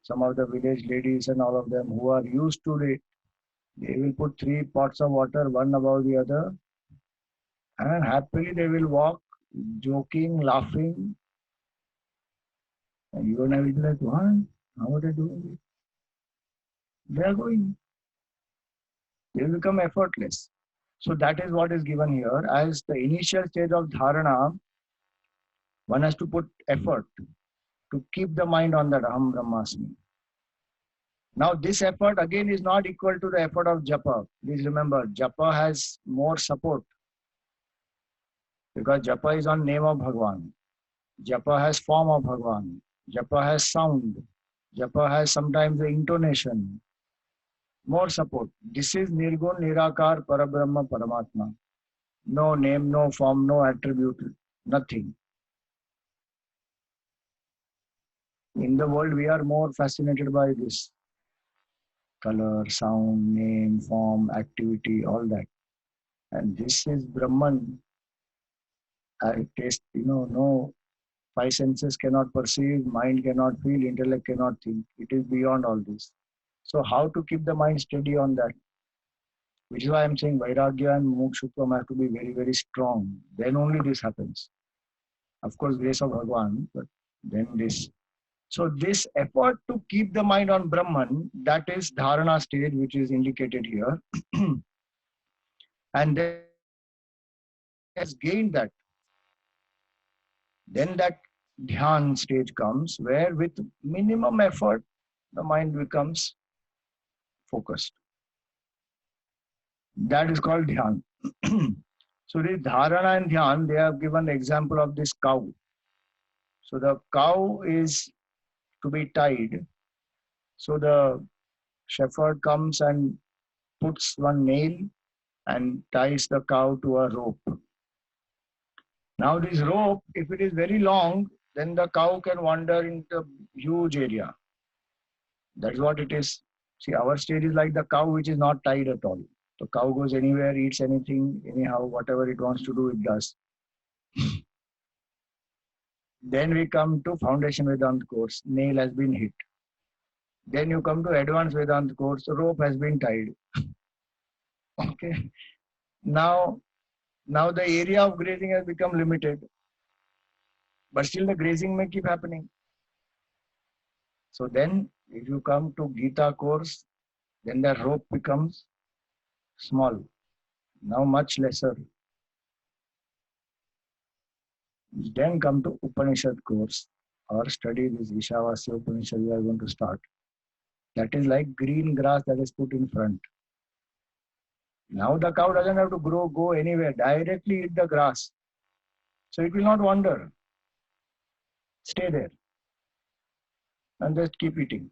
some of the village ladies and all of them who are used to it, they will put three pots of water, one above the other, and happily they will walk, joking, laughing. And you and I will be like, what? How are they doing it? They are going. They will become effortless. So that is what is given here. As the initial stage of dharana, one has to put effort to keep the mind on that Aham Brahmasmi. Now, this effort again is not equal to the effort of japa. Please remember, japa has more support because japa is on name of Bhagwan. Japa has form of Bhagwan. Japa has sound. Japa has sometimes the intonation. More support. This is Nirgun, Nirakar, Parabrahma, Paramatma. No name, no form, no attribute, nothing. In the world, we are more fascinated by this color, sound, name, form, activity, all that. And this is Brahman. I taste, no five senses cannot perceive, mind cannot feel, intellect cannot think. It is beyond all this. So how to keep the mind steady on that? Which is why I'm saying Vairagya and Mukshutvam have to be very, very strong. Then only this happens. Of course, grace of Bhagwan, but then this. So this effort to keep the mind on Brahman, that is dharana stage, which is indicated here. And then has gained that. Then that dhyan stage comes where with minimum effort, the mind becomes focused. That is called dhyan. So this dharana and dhyan, they have given example of this cow. So the cow is to be tied. So the shepherd comes and puts one nail and ties the cow to a rope. Now this rope, if it is very long, then the cow can wander into a huge area. That's what it is. See, our stage is like the cow which is not tied at all. The cow goes anywhere, eats anything, anyhow, whatever it wants to do, it does. Then we come to Foundation Vedanta course, nail has been hit. Then you come to Advanced Vedanta course, rope has been tied. Okay. Now the area of grazing has become limited. But still the grazing may keep happening. So then if you come to Gita course, then the rope becomes small, now much lesser. Then come to Upanishad course or study this Ishavasya Upanishad we are going to start. That is like green grass that is put in front. Now the cow doesn't have to go anywhere, directly eat the grass. So it will not wander. Stay there and just keep eating.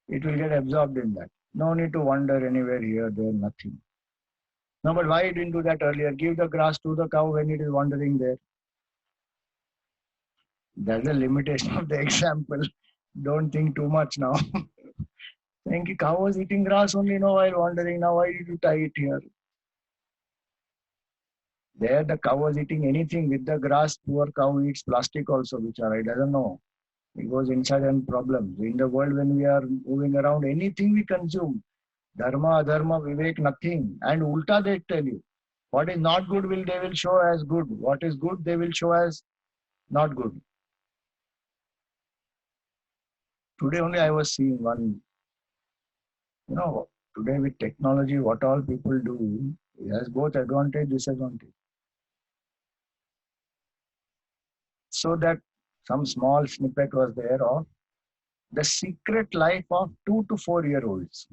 It will get absorbed in that. No need to wander anywhere here, there, nothing. No, but why you didn't do that earlier? Give the grass to the cow when it is wandering there. That's the limitation of the example. Don't think too much now. Saying the cow was eating grass only while wandering. Now why did you tie it here? There the cow was eating anything with the grass. Poor cow eats plastic also, which I doesn't know. It goes inside and problems. In the world when we are moving around, anything we consume, dharma, adharma, vivek, nothing. And ulta they tell you. What is not good they will show as good. What is good they will show as not good. Today only I was seeing one, today with technology, what all people do, it has both advantage, disadvantage. So that some small snippet was there of the secret life of 2 to 4 year olds.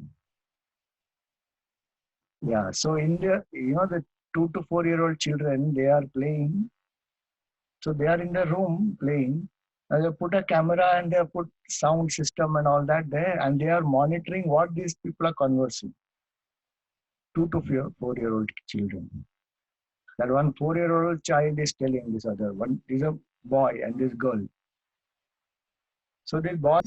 Yeah. So in the 2 to 4 year old children, they are playing. So they are in the room playing. And they put a camera and they put sound system and all that there, and they are monitoring what these people are conversing. 2 to 4 year old children. That one 4 year old child is telling this other one. This is a boy and this girl. So this boy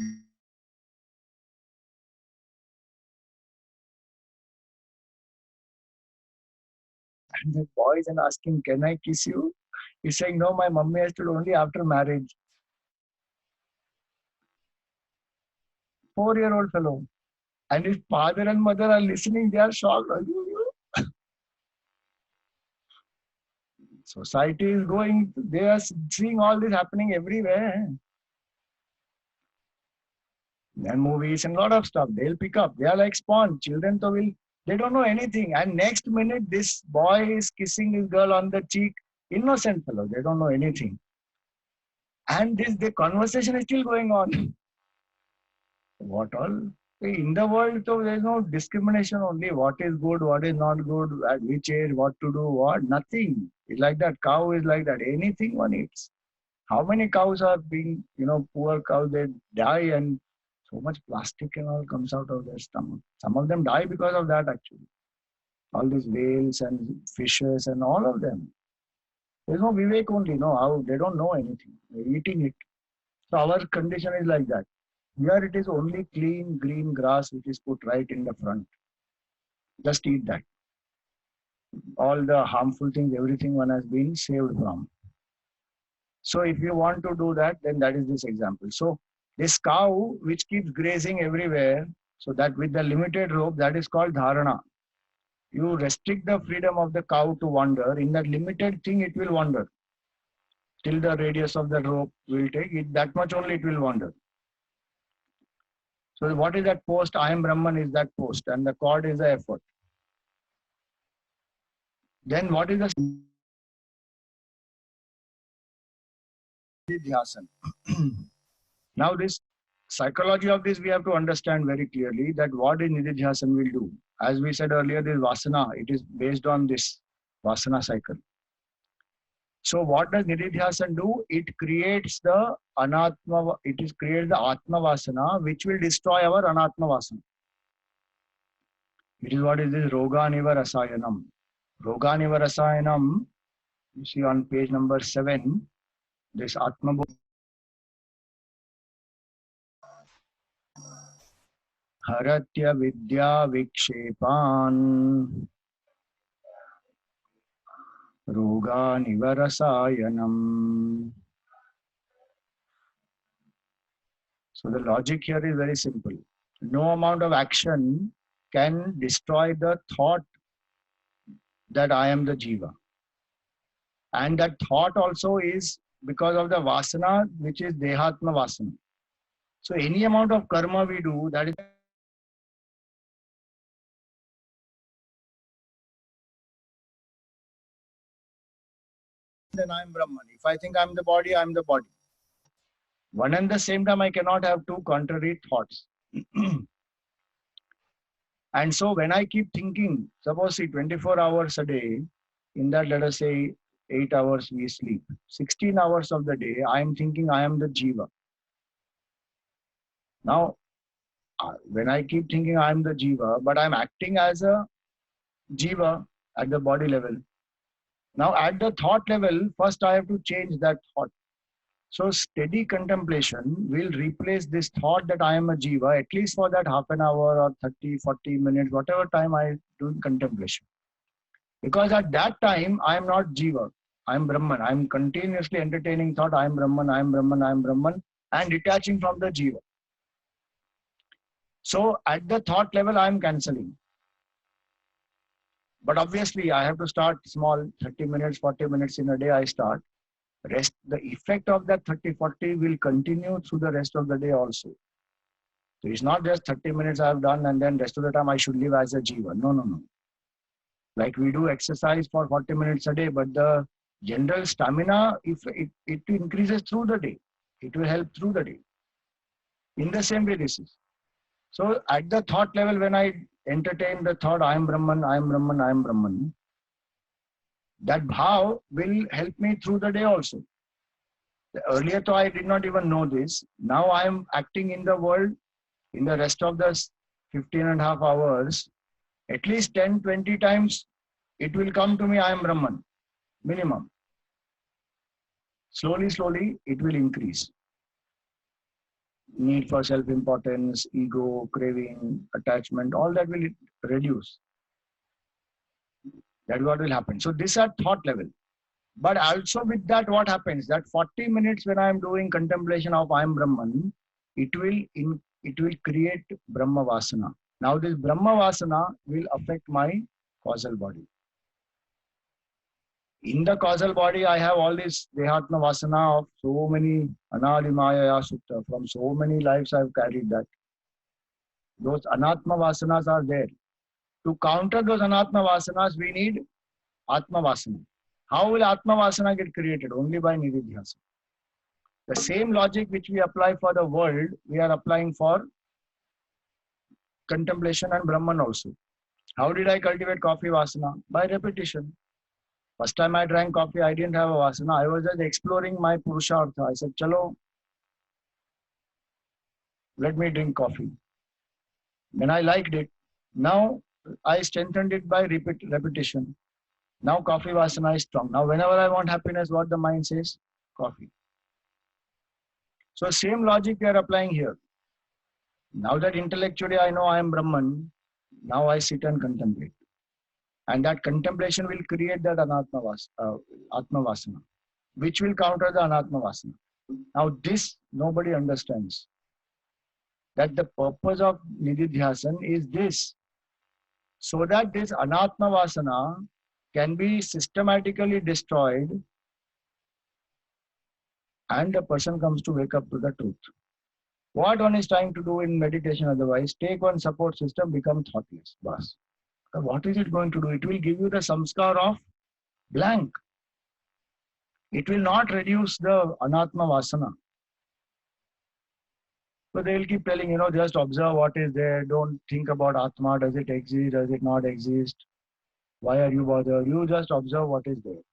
and the boy is asking, "Can I kiss you?" He's saying, "No, my mummy has told only after marriage." 4 year old fellow. And his father and mother are listening, they are shocked. Society is going, they are seeing all this happening everywhere. And movies and a lot of stuff, they'll pick up. They are like spawn. Children to will, they don't know anything. And next minute, this boy is kissing his girl on the cheek. Innocent fellow, they don't know anything. And the conversation is still going on. What all? In the world, so there is no discrimination only. What is good, what is not good, at which age, what to do, what, nothing. It's like that. Cow is like that. Anything one eats. How many cows are being, poor cows, they die and so much plastic and all comes out of their stomach. Some of them die because of that actually. All these whales and fishes and all of them. There's no Vivek only, no, how they don't know anything. They're eating it. So our condition is like that. Here it is only clean green grass which is put right in the front. Just eat that. All the harmful things, everything one has been saved from. So if you want to do that, then that is this example. So this cow which keeps grazing everywhere, so that with the limited rope, that is called dharana. You restrict the freedom of the cow to wander. In that limited thing, it will wander. Till the radius of the rope will take it, that much only it will wander. So what is that post? I am Brahman is that post, and the cord is the effort. Then what is the Nididhyasana? Now this psychology of this we have to understand very clearly that what is Nididhyasana will do. As we said earlier, this Vasana, it is based on this Vasana cycle. So what does Nididhyasana do? It creates the Anatma, creates the Atma Vasana which will destroy our Anatma Vasana. It is what is this Roganiva Rasayanam. Roganiva Rasayanam, you see on page number 7, this Atma Haratya Vidya Vikshepan Roganiva Rasayanam. So the logic here is very simple. No amount of action can destroy the thought that I am the Jiva. And that thought also is because of the Vasana, which is Dehatma Vasana. So any amount of karma we do, that is then I am Brahman. If I think I am the body, I am the body. One and the same time, I cannot have two contrary thoughts. And so when I keep thinking, suppose see 24 hours a day, in that let us say 8 hours we sleep. 16 hours of the day, I am thinking I am the Jiva. Now, when I keep thinking I am the Jiva, but I am acting as a Jiva at the body level. Now at the thought level, first I have to change that thought. So steady contemplation will replace this thought that I am a Jiva, at least for that half an hour or 30, 40 minutes, whatever time I do contemplation. Because at that time, I am not Jiva. I am Brahman. I am continuously entertaining thought, I am Brahman, I am Brahman, I am Brahman, and detaching from the Jiva. So at the thought level, I am cancelling. But obviously, I have to start small, 30 minutes, 40 minutes in a day, I start. Rest, the effect of that 30, 40 will continue through the rest of the day also. So it's not just 30 minutes I have done and then rest of the time I should live as a Jiva. No, no, no. Like we do exercise for 40 minutes a day, but the General stamina, if it increases through the day, it will help through the day. In the same way, this is. So at the thought level, when I entertain the thought, I am Brahman, I am Brahman, I am Brahman, that bhav will help me through the day also. Earlier, though, I did not even know this. Now I am acting in the world in the rest of the 15.5 hours, at least 10, 20 times, it will come to me, I am Brahman, minimum. Slowly, slowly, it will increase. Need for self-importance, ego, craving, attachment, all that will reduce. That's what will happen. So this are thought level. But also with that, what happens? That 40 minutes when I am doing contemplation of I am Brahman, it will create Brahma Vasana. Now this Brahma Vasana will affect my causal body. In the causal body, I have all this Dehatma Vasana of so many Anadi Maya Sutta. From so many lives I have carried that. Those Anatma Vasanas are there. To counter those Anatma Vasanas, we need Atma Vasana. How will Atma Vasana get created? Only by Nididhyasa. The same logic which we apply for the world, we are applying for contemplation and Brahman also. How did I cultivate coffee Vasana? By repetition. First time I drank coffee, I didn't have a Vasana. I was just exploring my Purushartha. I said, Chalo, let me drink coffee. Then I liked it. Now I strengthened it by repetition. Now coffee Vasana is strong. Now whenever I want happiness, what the mind says? Coffee. So same logic we are applying here. Now that intellectually I know I am Brahman, now I sit and contemplate. And that contemplation will create that Atma Vasana, which will counter the Anatma Vasana. Now this nobody understands. That the purpose of Nididhyasan is this. So that this Anatma Vasana can be systematically destroyed and the person comes to wake up to the truth. What one is trying to do in meditation otherwise, take one support system, become thoughtless. Bas. What is it going to do? It will give you the samskar of blank. It will not reduce the Anatma Vasana. So they will keep telling, just observe what is there. Don't think about Atma. Does it exist? Does it not exist? Why are you bothered? You just observe what is there.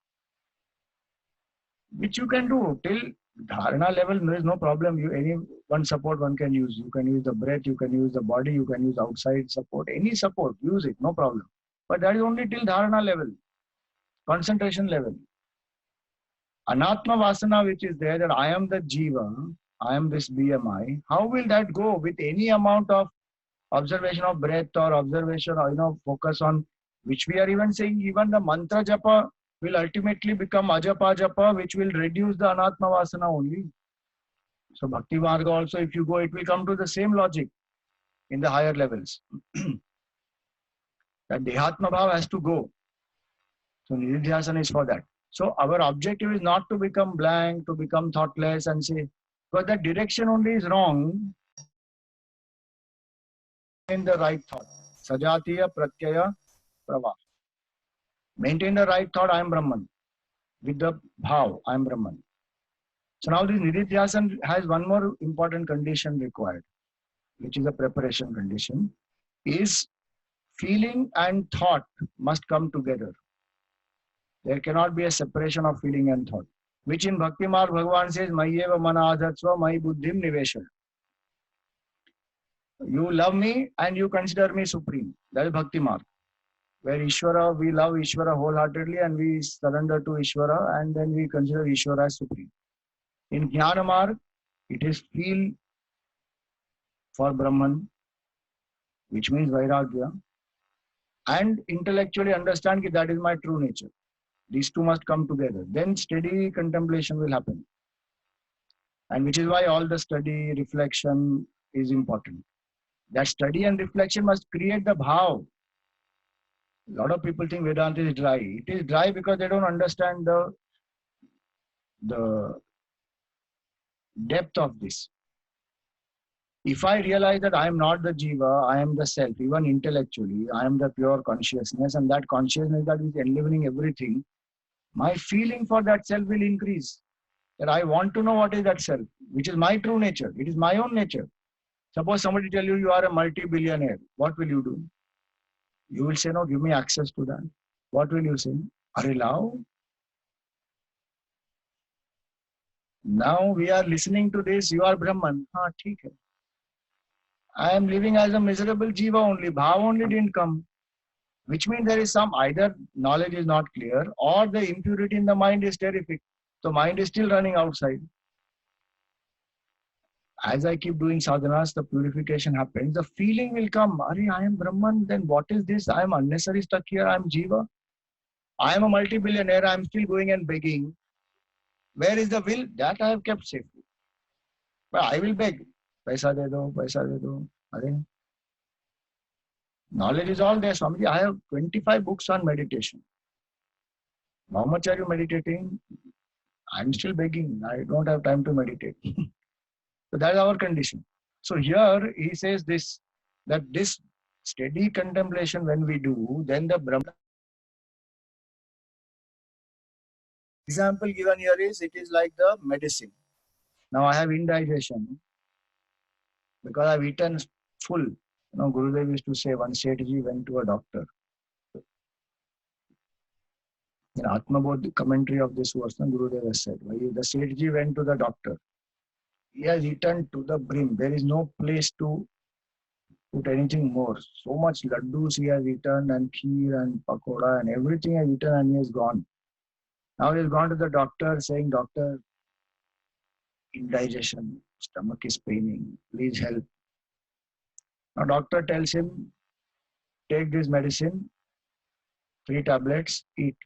Which you can do till dharana level. There is no problem. Any one support one can use. You can use the breath. You can use the body. You can use outside support. Any support, use it. No problem. But that is only till dharana level, concentration level. Anatma Vasana, which is there, that I am the Jiva, I am this BMI. How will that go with any amount of observation of breath or observation or focus on, which we are even saying, even the mantra japa will ultimately become ajapa japa, which will reduce the Anatma Vasana only. So Bhakti Marga also, if you go, it will come to the same logic in the higher levels. That Dehatma Bhav has to go. So Nididhyasana is for that. So our objective is not to become blank, to become thoughtless and say, because that direction only is wrong. In the right thought. Sajatiya Pratyaya Pravah. Maintain the right thought, I am Brahman. With the bhav, I am Brahman. So now this Nididhyasana has one more important condition required, which is a preparation condition, is feeling and thought must come together. There cannot be a separation of feeling and thought, which in Bhakti Marg Bhagavan says, Mayyeva mana adhatsva mai buddhim nivesha. You love me and you consider me supreme. That is Bhakti Marg. Where Ishvara, we love Ishvara wholeheartedly and we surrender to Ishvara and then we consider Ishvara as supreme. In Jnana Marg, it is feel for Brahman, which means Vairagya, and intellectually understand that is my true nature. These two must come together. Then steady contemplation will happen. And which is why all the study, reflection is important. That study and reflection must create the bhav. A lot of people think Vedanta is dry. It is dry because they don't understand the depth of this. If I realize that I am not the jiva, I am the self, even intellectually, I am the pure consciousness, and that consciousness that is enlivening everything, My feeling for that self will increase. That I want to know what is that self, which is my true nature. It is my own nature. Suppose somebody tell you you are a multi-billionaire. What will you do? You will say, no, give me access to that. What will you say? Are lao? Now we are listening to this. You are Brahman. Ha, theek hai. I am living as a miserable jiva only. Bhav only didn't come. Which means there is some either knowledge is not clear or the impurity in the mind is terrific. So mind is still running outside. As I keep doing sadhanas, the purification happens. The feeling will come. Are, I am Brahman. Then what is this? I am unnecessary stuck here. I am jiva. I am a multi-billionaire. I am still going and begging. Where is the will? That I have kept safely. But I will beg. Paisa de do, paisa de do. Are, knowledge is all there, Swamiji. I have 25 books on meditation. How much are you meditating? I'm still begging. I don't have time to meditate. So that is our condition. So here he says this, that this steady contemplation when we do, then the Brahma. Example given here is, it is like the medicine. Now I have indigestion because I've eaten full. You know, Gurudev used to say, one Sethji went to a doctor. In Atmabodh commentary of this verse, Gurudev has said, the Sethji went to the doctor. He has eaten to the brim. There is no place to put anything more. So much laddus he has eaten and kheer and pakoda and everything he has eaten and he has gone. Now he has gone to the doctor saying, doctor, indigestion, stomach is paining, please help. Now doctor tells him, take this medicine, 3 tablets, eat.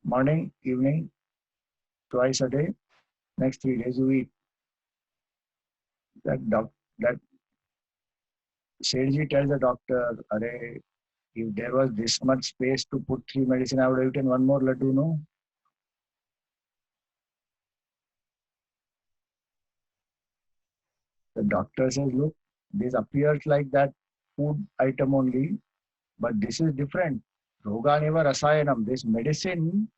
Morning, evening, twice a day, next 3 days you eat. That Sethji tells the doctor, Arey, if there was this much space to put 3 medicine, I would have eaten 1 more laddu, no? The doctor says, look, this appears like that food item only, but this is different. Roganeva rasayanam, this medicine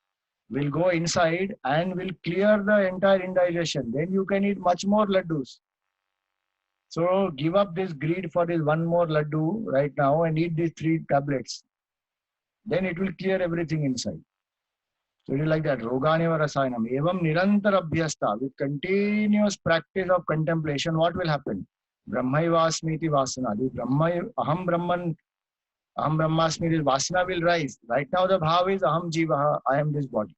will go inside and will clear the entire indigestion. Then you can eat much more laddus. So give up this greed for this 1 more laddu right now and eat these 3 tablets. Then it will clear everything inside. So it is like that. Roganeva rasayanam. Evam nirantar abhyasta. With continuous practice of contemplation, what will happen? Brahmaivasmiti vasana. The Aham Brahman, Aham Brahmasmi, this vasana will rise. Right now the bhav is Aham Jivaha, I am this body.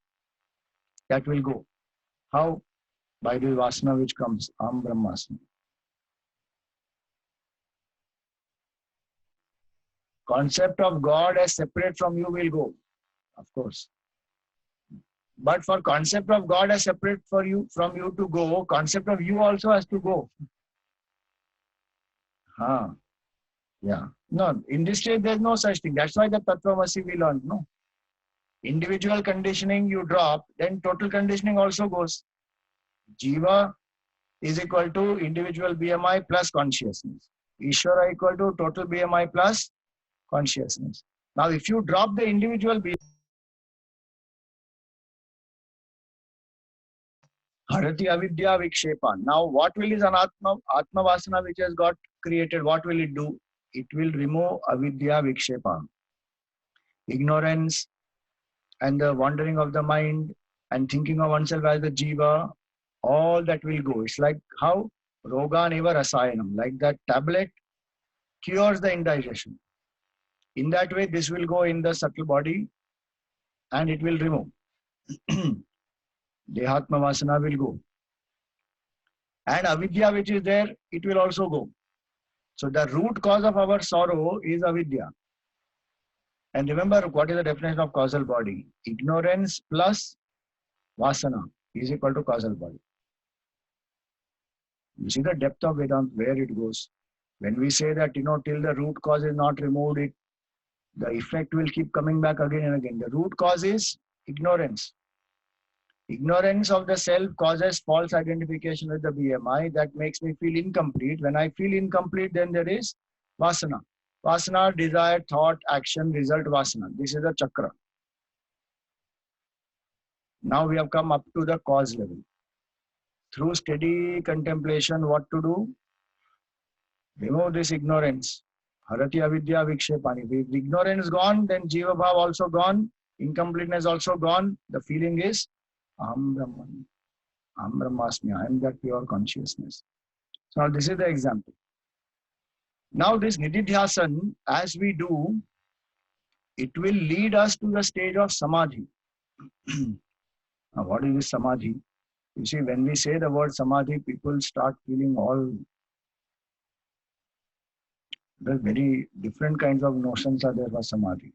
That will go. How? By the vasana which comes, Aham Brahmasmi. Concept of God as separate from you will go, of course. But for concept of God as separate from you to go, concept of you also has to go. Yeah. No, in this stage there is no such thing. That's why the Tattvamasi we learned. No. Individual conditioning you drop, then total conditioning also goes. Jiva is equal to individual BMI plus consciousness. Ishvara equal to total BMI plus consciousness. Now if you drop the individual BMI, Harati avidya vikshepan. Now what will is an Atma Vasana which has got created, what will it do? It will remove avidya vikshepan. Ignorance and the wandering of the mind and thinking of oneself as the jiva, all that will go. It's like how Roga Neva Rasayanam, like that tablet cures the indigestion. In that way, this will go in the subtle body and it will remove. Dehatma Vasana will go. And avidya which is there, it will also go. So the root cause of our sorrow is avidya. And remember, what is the definition of causal body? Ignorance plus vasana is equal to causal body. You see the depth of Vedanta, where it goes. When we say that, till the root cause is not removed, the effect will keep coming back again and again. The root cause is ignorance. Ignorance of the self causes false identification with the BMI that makes me feel incomplete. When I feel incomplete, then there is vasana. Vasana, desire, thought, action, result, vasana. This is a chakra. Now we have come up to the cause level. Through steady contemplation, what to do? Remove this ignorance. Harati avidya vikshepani. If ignorance gone, then jiva bhav also gone, incompleteness also gone. The feeling is Aham Brahman, Aham Brahmasmi, I am that pure consciousness. So now this is the example. Now this nididhyasan, as we do, it will lead us to the stage of samadhi. Now what is this samadhi? You see, when we say the word samadhi, people start feeling all the very different kinds of notions are there for samadhi.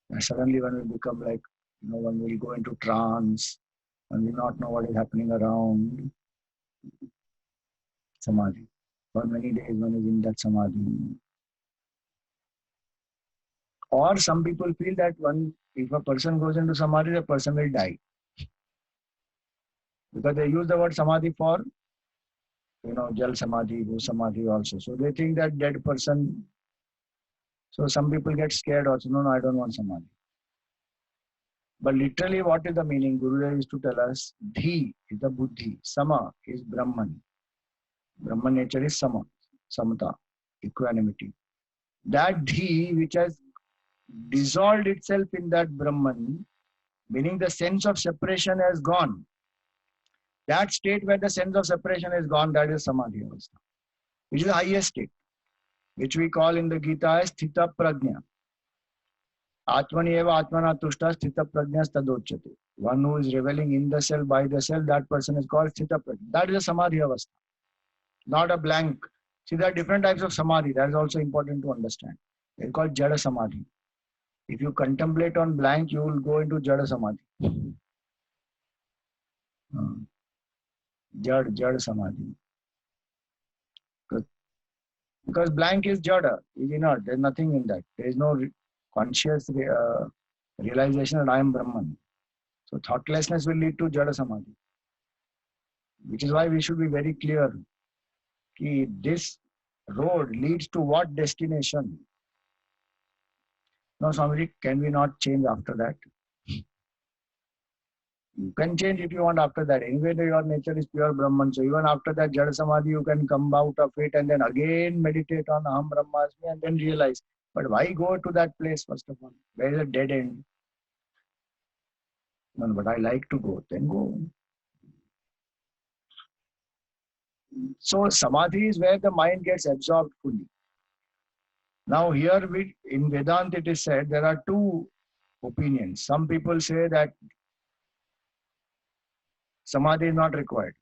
And suddenly one will become like, one will go into trance, one will not know what is happening around. Samadhi. For many days one is in that samadhi. Or some people feel that if a person goes into samadhi, the person will die. Because they use the word samadhi for, jal samadhi, bhu samadhi also. So they think that dead person. So some people get scared also. No, I don't want samadhi. But literally, what is the meaning? Gurudev used to tell us, Dhi is the buddhi, Sama is Brahman. Brahman nature is Sama, Samata, equanimity. That Dhi which has dissolved itself in that Brahman, meaning the sense of separation has gone. That state where the sense of separation is gone, that is Samadhi Avastha, which is the highest state, which we call in the Gita as Sthita Prajna. Atmani eva atmana tushta sthita prajna stadochyate. One who is reveling in the self, by the self, that person is called sthita prajna. That is a samadhi avastha, not a blank. See, there are different types of samadhi. That is also important to understand. They are called jada samadhi. If you contemplate on blank, you will go into jada samadhi. Jada samadhi. Because blank is jada, is inert. There is nothing in that. There is no conscious realization that I am Brahman. So thoughtlessness will lead to jada samadhi. Which is why we should be very clear that this road leads to what destination. No, Swamiji, can we not change after that? You can change if you want after that. Anyway, your nature is pure Brahman. So even after that jada samadhi, you can come out of it and then again meditate on Aham Brahmasmi and then realize. But why go to that place first of all? Where is a dead end? No, but I like to go. Then go. So samadhi is where the mind gets absorbed fully. Now here in Vedanta it is said there are two opinions. Some people say that samadhi is not required.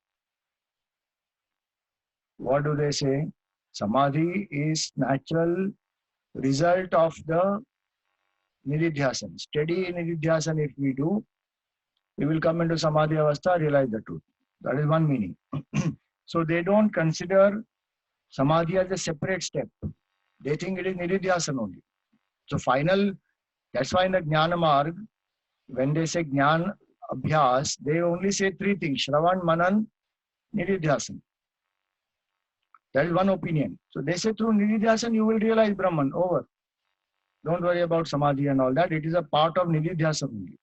What do they say? Samadhi is natural result of the nididhyasan. Steady nididhyasan if we do, we will come into samadhi avastha, realize the truth. That is one meaning. So they don't consider samadhi as a separate step. They think it is nididhyasan only. So that's why in the Jnana Marg, when they say Jnana Abhyas, they only say three things: Shravan, Manan, Nididhyasan. That is one opinion. So they say through Nididhyasan you will realize Brahman. Over. Don't worry about samadhi and all that. It is a part of Nididhyasan only.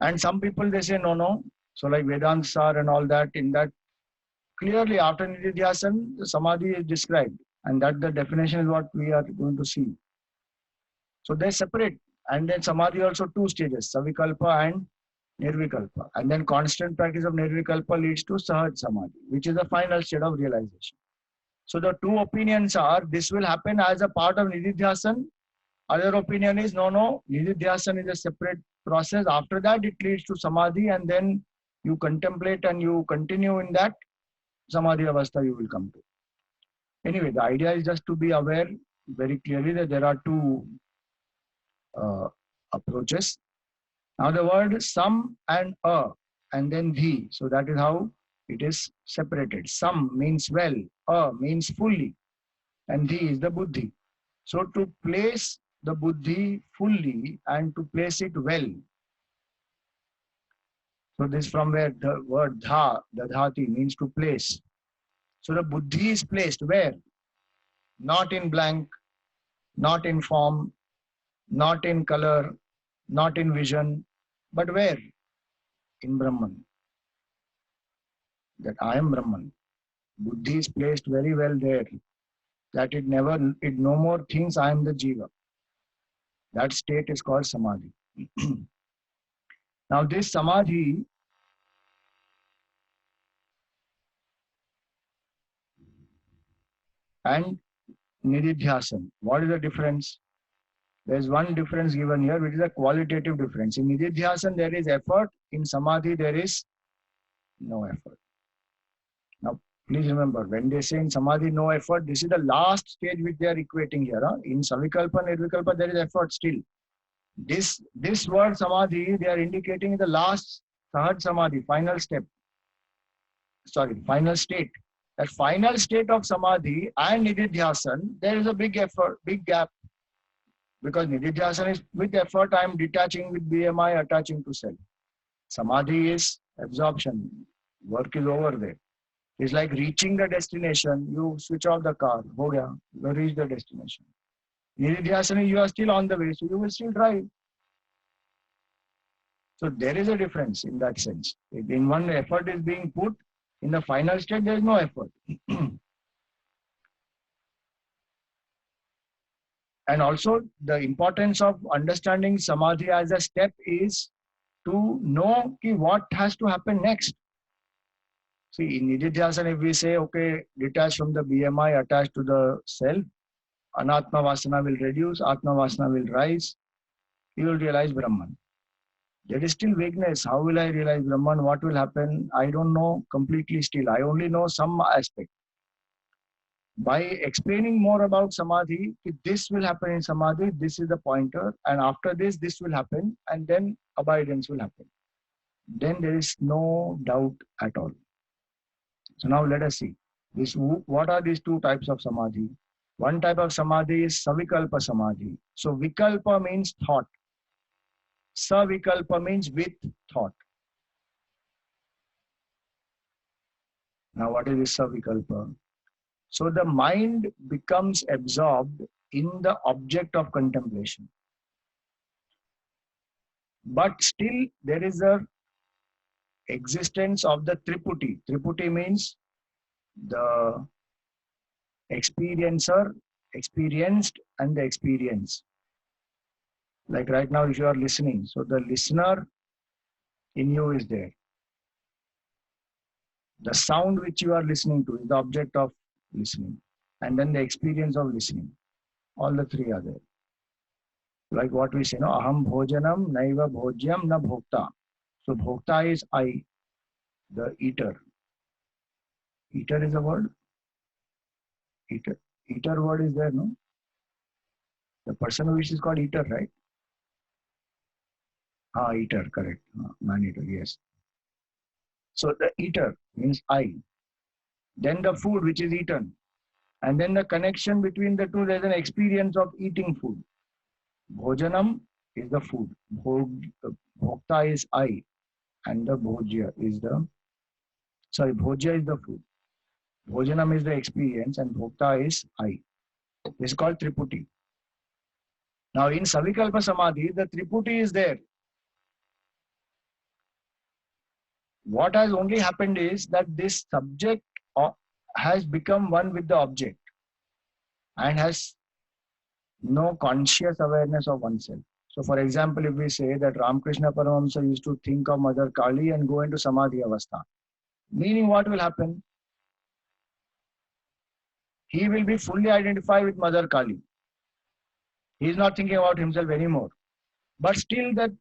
And some people they say no. So like Vedanta Sar and all that, in that clearly after Nididhyasan, the samadhi is described. And that the definition is what we are going to see. So they separate. And then samadhi also two stages, Savikalpa and Nirvikalpa. And then constant practice of Nirvikalpa leads to Sahaj Samadhi, which is the final state of realization. So the two opinions are, this will happen as a part of Nididhyasan. Other opinion is, no, Nididhyasan is a separate process. After that, it leads to Samadhi, and then you contemplate and you continue in that Samadhi Avastha you will come to. Anyway, the idea is just to be aware very clearly that there are two approaches. Now the word sam and a and then the. So that is how it is separated. Sam means well, a means fully, and the is the buddhi. So to place the buddhi fully and to place it well. So this from where the word dha, the dhati means to place. So the buddhi is placed where? Not in blank, not in form, not in color, not in vision, But where? In Brahman. That I am Brahman. Buddhi is placed very well there. That it no more thinks I am the Jiva. That state is called Samadhi. Now this Samadhi and Nididhyasana, what is the difference? There is one difference given here, which is a qualitative difference. In Nididhyasana, there is effort. In Samadhi, there is no effort. Now, please remember, when they say in Samadhi, no effort, this is the last stage which they are equating here. Huh? In Savikalpa, Nirvikalpa, there is effort still. This word Samadhi, they are indicating the last Sahaj Samadhi, final step. Sorry, final state. That final state of Samadhi and Nididhyasana, there is a big effort, big gap. Because Nididhyasana is with effort, I am detaching with BMI, attaching to self. Samadhi is absorption. Work is over there. It's like reaching the destination. You switch off the car. Ho gaya. You reach the destination. Nididhyasana, you are still on the way, so you will still drive. So there is a difference in that sense. In one, effort is being put. In the final state, there is no effort. And also, the importance of understanding Samadhi as a step is to know what has to happen next. See, in Nididhyasana, if we say, okay, detach from the BMI, attached to the self, Anatma Vasana will reduce, Atma Vasana will rise, you will realize Brahman. There is still vagueness. How will I realize Brahman? What will happen? I don't know completely still. I only know some aspect. By explaining more about Samadhi, if this will happen in Samadhi, this is the pointer, and after this will happen, and then abidance will happen. Then there is no doubt at all. So now let us see. What are these two types of Samadhi? One type of Samadhi is Savikalpa Samadhi. So Vikalpa means thought. Savikalpa means with thought. Now what is this Savikalpa? So the mind becomes absorbed in the object of contemplation. But still there is a existence of the Triputi. Triputi means the experiencer, experienced, and the experience. Like right now, if you are listening, so the listener in you is there. The sound which you are listening to is the object of listening. And then the experience of listening. All the three are there. Like what we say, no, aham bhojanam naiva bhojyam na bhokta. So bhokta is I, the eater. Eater is a word. Eater word is there, no? The person which is called eater, right? Eater, correct. Man-eater, yes. So the eater means I. Then the food which is eaten. And then the connection between the two, there's an experience of eating food. Bhojanam is the food. Bhokta is I. And the bhojya is the, bhojya is the food. Bhojanam is the experience and bhokta is I. This is called Triputi. Now in Savikalpa Samadhi, the Triputi is there. What has only happened is that this subject has become one with the object and has no conscious awareness of oneself. So for example, if we say that Ramakrishna Paramahamsa used to think of Mother Kali and go into Samadhi Avastha, meaning what will happen? He will be fully identified with Mother Kali. He is not thinking about himself anymore. But still that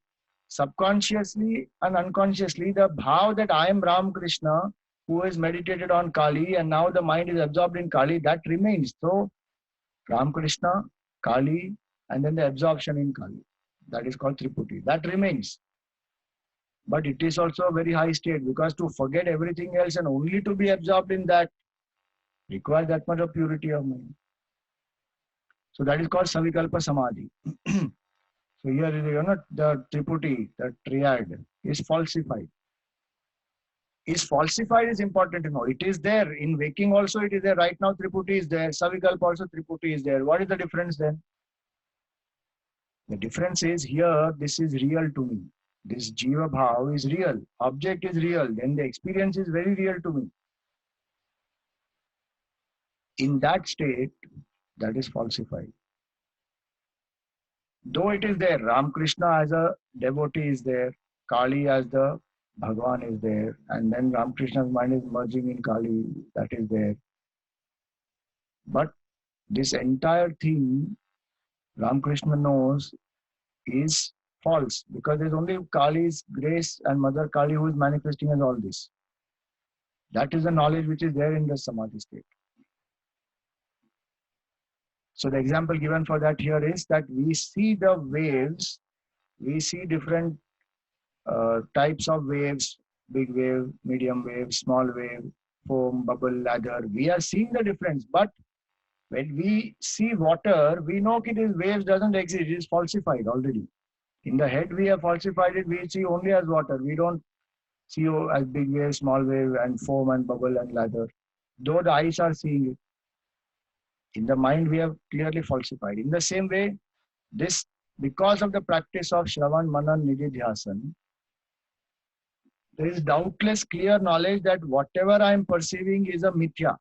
subconsciously and unconsciously, the bhav that I am Ramakrishna, who has meditated on Kali and now the mind is absorbed in Kali, that remains. So Ramakrishna, Kali, and then the absorption in Kali. That is called Triputi. That remains. But it is also a very high state because to forget everything else and only to be absorbed in that requires that much of purity of mind. So that is called Savikalpa Samadhi. So here, the Triputi, the triad, is falsified. Is falsified is important to know. It is there. In waking also it is there. Right now Triputi is there. Savikalpa also Triputi is there. What is the difference then? The difference is here, this is real to me. this Jiva Bhav is real, object is real, then the experience is very real to me. In that state, that is falsified. Though it is there, Ramakrishna as a devotee is there, Kali as the Bhagwan is there, and then Ramakrishna's mind is merging in Kali, that is there. But this entire thing, Ramakrishna knows, is false because there's only Kali's grace and Mother Kali who is manifesting as all this. That is the knowledge which is there in the Samadhi state. So the example given for that here is that we see the waves, we see different types of waves, big wave, medium wave, small wave, foam, bubble, lather. We are seeing the difference, but when we see water, we know it is waves doesn't exist, it is falsified already. In the head, we have falsified it, we see only as water. We don't see as big wave, small wave, and foam and bubble and lather. Though the eyes are seeing it. In the mind, we have clearly falsified. In the same way, this, because of the practice of Shravan, Manan, Nididhyasan, there is doubtless clear knowledge that whatever I am perceiving is a mithya.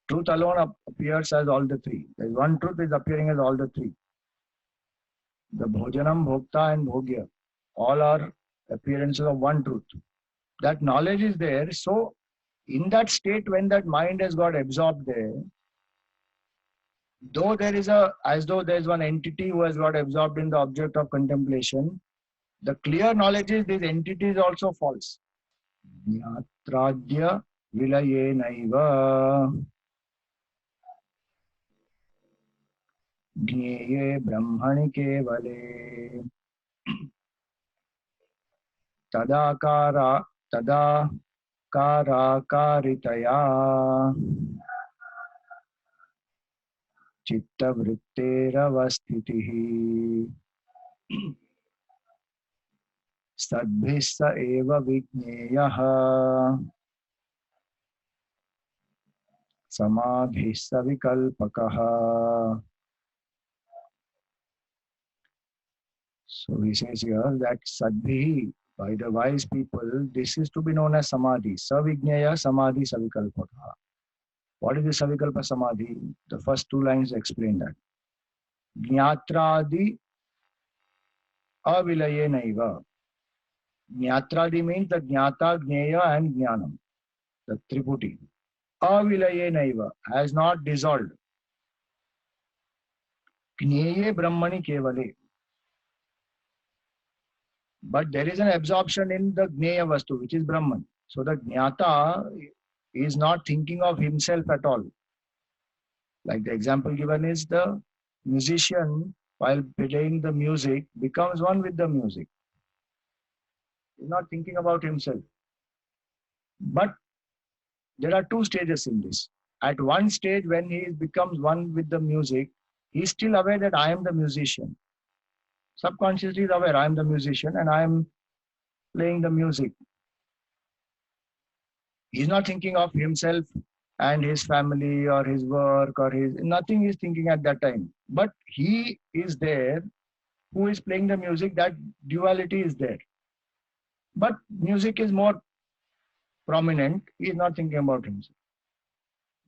Truth alone appears as all the three. There is one truth is appearing as all the three. The Bhojanam, Bhokta and Bhogya, all are appearances of one truth. That knowledge is there. So, in that state, when that mind has got absorbed there, though there is as though there is one entity who has got absorbed in the object of contemplation, the clear knowledge is this entity is also false. Jnatradya vilayenaiva ज्ञेये ब्रह्मणि केवले तदाकाराकारितया चित्तवृत्तेरवस्थितिः सद्भिः स एव विज्ञेयः समाधिः स विकल्पकः. So he says here that Sadbhi, by the wise people, this is to be known as Samadhi. Savijnaya Samadhi Savikalpaka. What is the Savikalpa Samadhi? The first two lines explain that. Jnatradi avilaye naiva. Jnatradi means the Jnata, Jnaya and Jnanam. The Triputi. Avilaye naiva, has not dissolved. Jneye Brahmani Kevale. But there is an absorption in the Jnaya Vastu, which is Brahman. So the Jnata is not thinking of himself at all. Like the example given is the musician, while playing the music, becomes one with the music. He is not thinking about himself. But there are two stages in this. At one stage, when he becomes one with the music, he is still aware that I am the musician. Subconsciously is aware, I am the musician and I am playing the music. He's not thinking of himself and his family or his work or nothing he's thinking at that time. But he is there who is playing the music, that duality is there. But music is more prominent, he is not thinking about himself.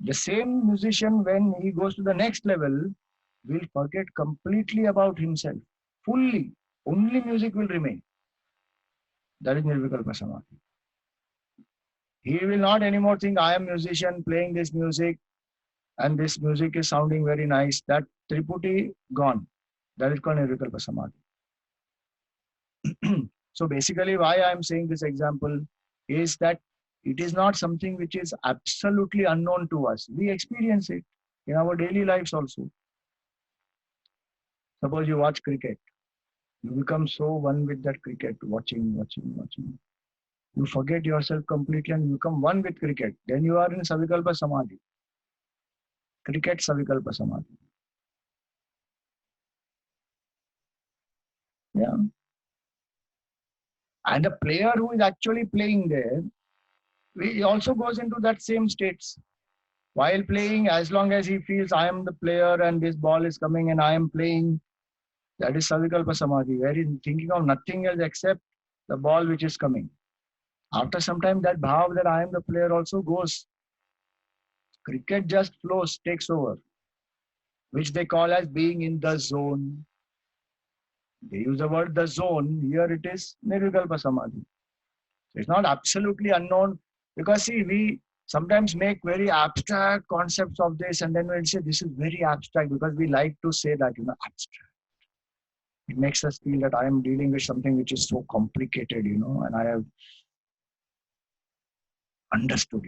The same musician, when he goes to the next level, will forget completely about himself. Fully, only music will remain. That is Nirvikalpa Samadhi. He will not anymore think, I am musician playing this music and this music is sounding very nice. That Triputi gone. That is called Nirvikalpa Samadhi. So basically why I am saying this example is that it is not something which is absolutely unknown to us. We experience it in our daily lives also. Suppose you watch cricket. You become so one with that cricket, watching. You forget yourself completely and you become one with cricket. Then you are in Savikalpa Samadhi. Cricket Savikalpa Samadhi. Yeah. And the player who is actually playing there, he also goes into that same states. While playing, as long as he feels I am the player and this ball is coming and I am playing, That is Savikalpa Samadhi, where he's thinking of nothing else except the ball which is coming. After some time, that bhav that I am the player also goes. Cricket just flows, takes over, which they call as being in the zone. They use the word the zone. Here it is Nirvikalpa Samadhi. It's not absolutely unknown because see, we sometimes make very abstract concepts of this and then we'll say this is very abstract because we like to say that, abstract. It makes us feel that I am dealing with something which is so complicated, and I have understood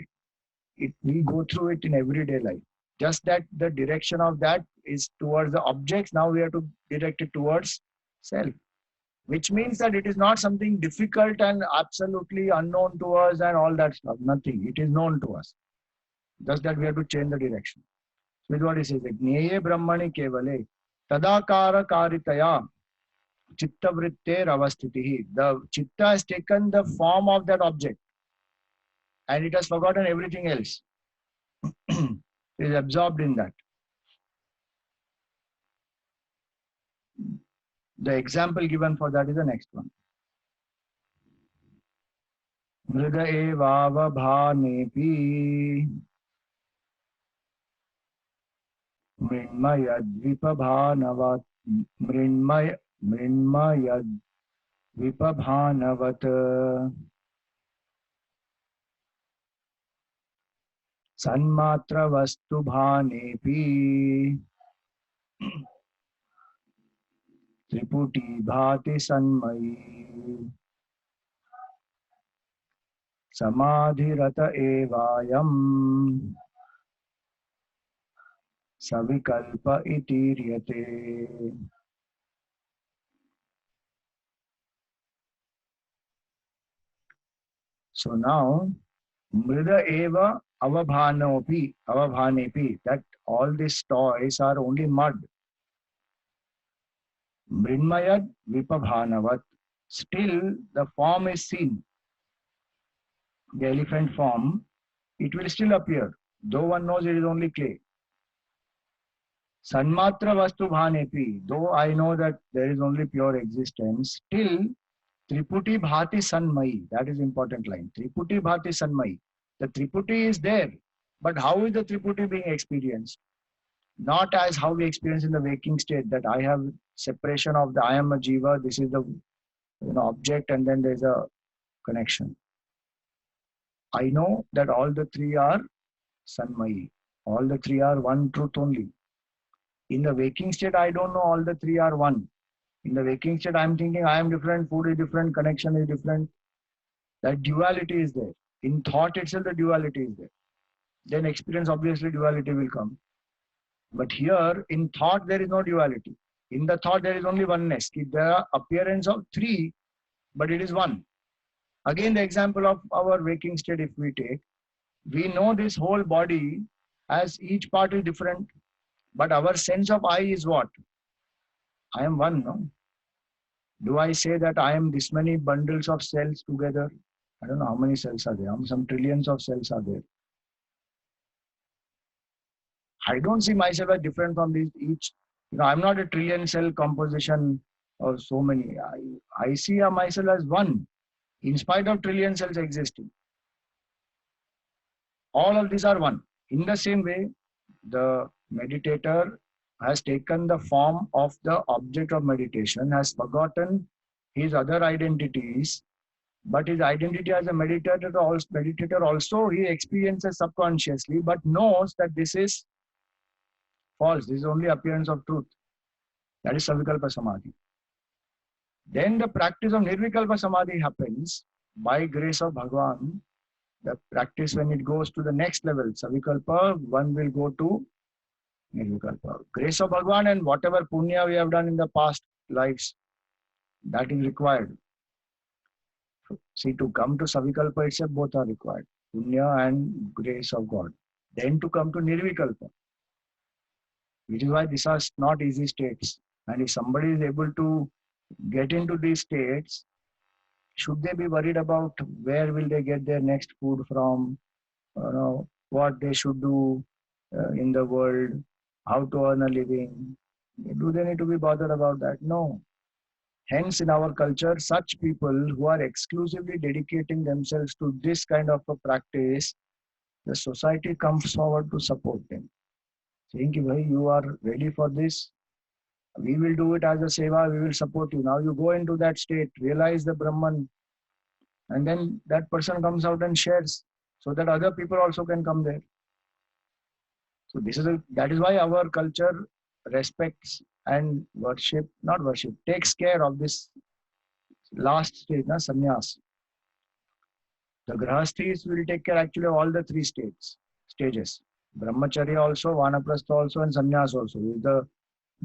it. We go through it in everyday life. Just that the direction of that is towards the objects. Now we have to direct it towards self, which means that it is not something difficult and absolutely unknown to us and all that stuff. Nothing. It is known to us. Just that we have to change the direction. So what he says, Gneye Brahmani Kevale Tadakara Karitaya Chitta Vritter Avastitihi. The Chitta has taken the form of that object and it has forgotten everything else. It is absorbed in that. The example given for that is the next one. Mrida evavabhanepi mrinmayadvipabhanavat mrinmayadvipabhanavat sanmatra vastu bhanepi triputi bhati sanmayi samadhirata evayam savikalpa itiryate. So now, mrida eva avabhanepi, that all these toys are only mud. Mrinmayad vipabhanavat, still the form is seen. The elephant form, it will still appear, though one knows it is only clay. Sanmatra vastu bhanepi, though I know that there is only pure existence, still Triputi bhati sanmayi, that is important line. Triputi bhati sanmayi. The Triputi is there, but how is the Triputi being experienced? Not as how we experience in the waking state, that I have separation of the I am a jiva, this is the object, and then there's a connection. I know that all the three are sanmayi. All the three are one truth only. In the waking state, I don't know all the three are one. In the waking state, I'm thinking I am different, food is different, connection is different. That duality is there. In thought itself, the duality is there. Then experience, obviously, duality will come. But here, in thought, there is no duality. In the thought, there is only oneness. There are appearance of three, but it is one. Again, the example of our waking state, if we take, we know this whole body as each part is different, but our sense of I is what? I am one, no? Do I say that I am this many bundles of cells together? I don't know how many cells are there. Some trillions of cells are there. I don't see myself as different from these each. I'm not a trillion cell composition or so many. I see myself as one, in spite of trillion cells existing. All of these are one. In the same way, the meditator has taken the form of the object of meditation, has forgotten his other identities, but his identity as a meditator also he experiences subconsciously, but knows that this is false. This is only appearance of truth. That is Savikalpa Samadhi. Then the practice of Nirvikalpa Samadhi happens by grace of Bhagavan. The practice, when it goes to the next level, Savikalpa, one will go to Nirvikalpa. Grace of Bhagavan and whatever punya we have done in the past lives, that is required. See, to come to Savikalpa itself, both are required. Punya and grace of God. Then to come to Nirvikalpa. Which is why these are not easy states. And if somebody is able to get into these states, should they be worried about where will they get their next food from, what they should do in the world, how to earn a living, Do they need to be bothered about that? No. Hence, in our culture, such people who are exclusively dedicating themselves to this kind of a practice, the society comes forward to support them, saying, "Ki, bhai, you are ready for this. We will do it as a seva. We will support you." Now you go into that state, realize the Brahman, and then that person comes out and shares, so that other people also can come there. So that is why our culture respects and not worship, takes care of this last stage, na, sannyas. The grahasthis will take care actually of all the three stages. Brahmacharya also, Vanaprastha also, and sannyas also. The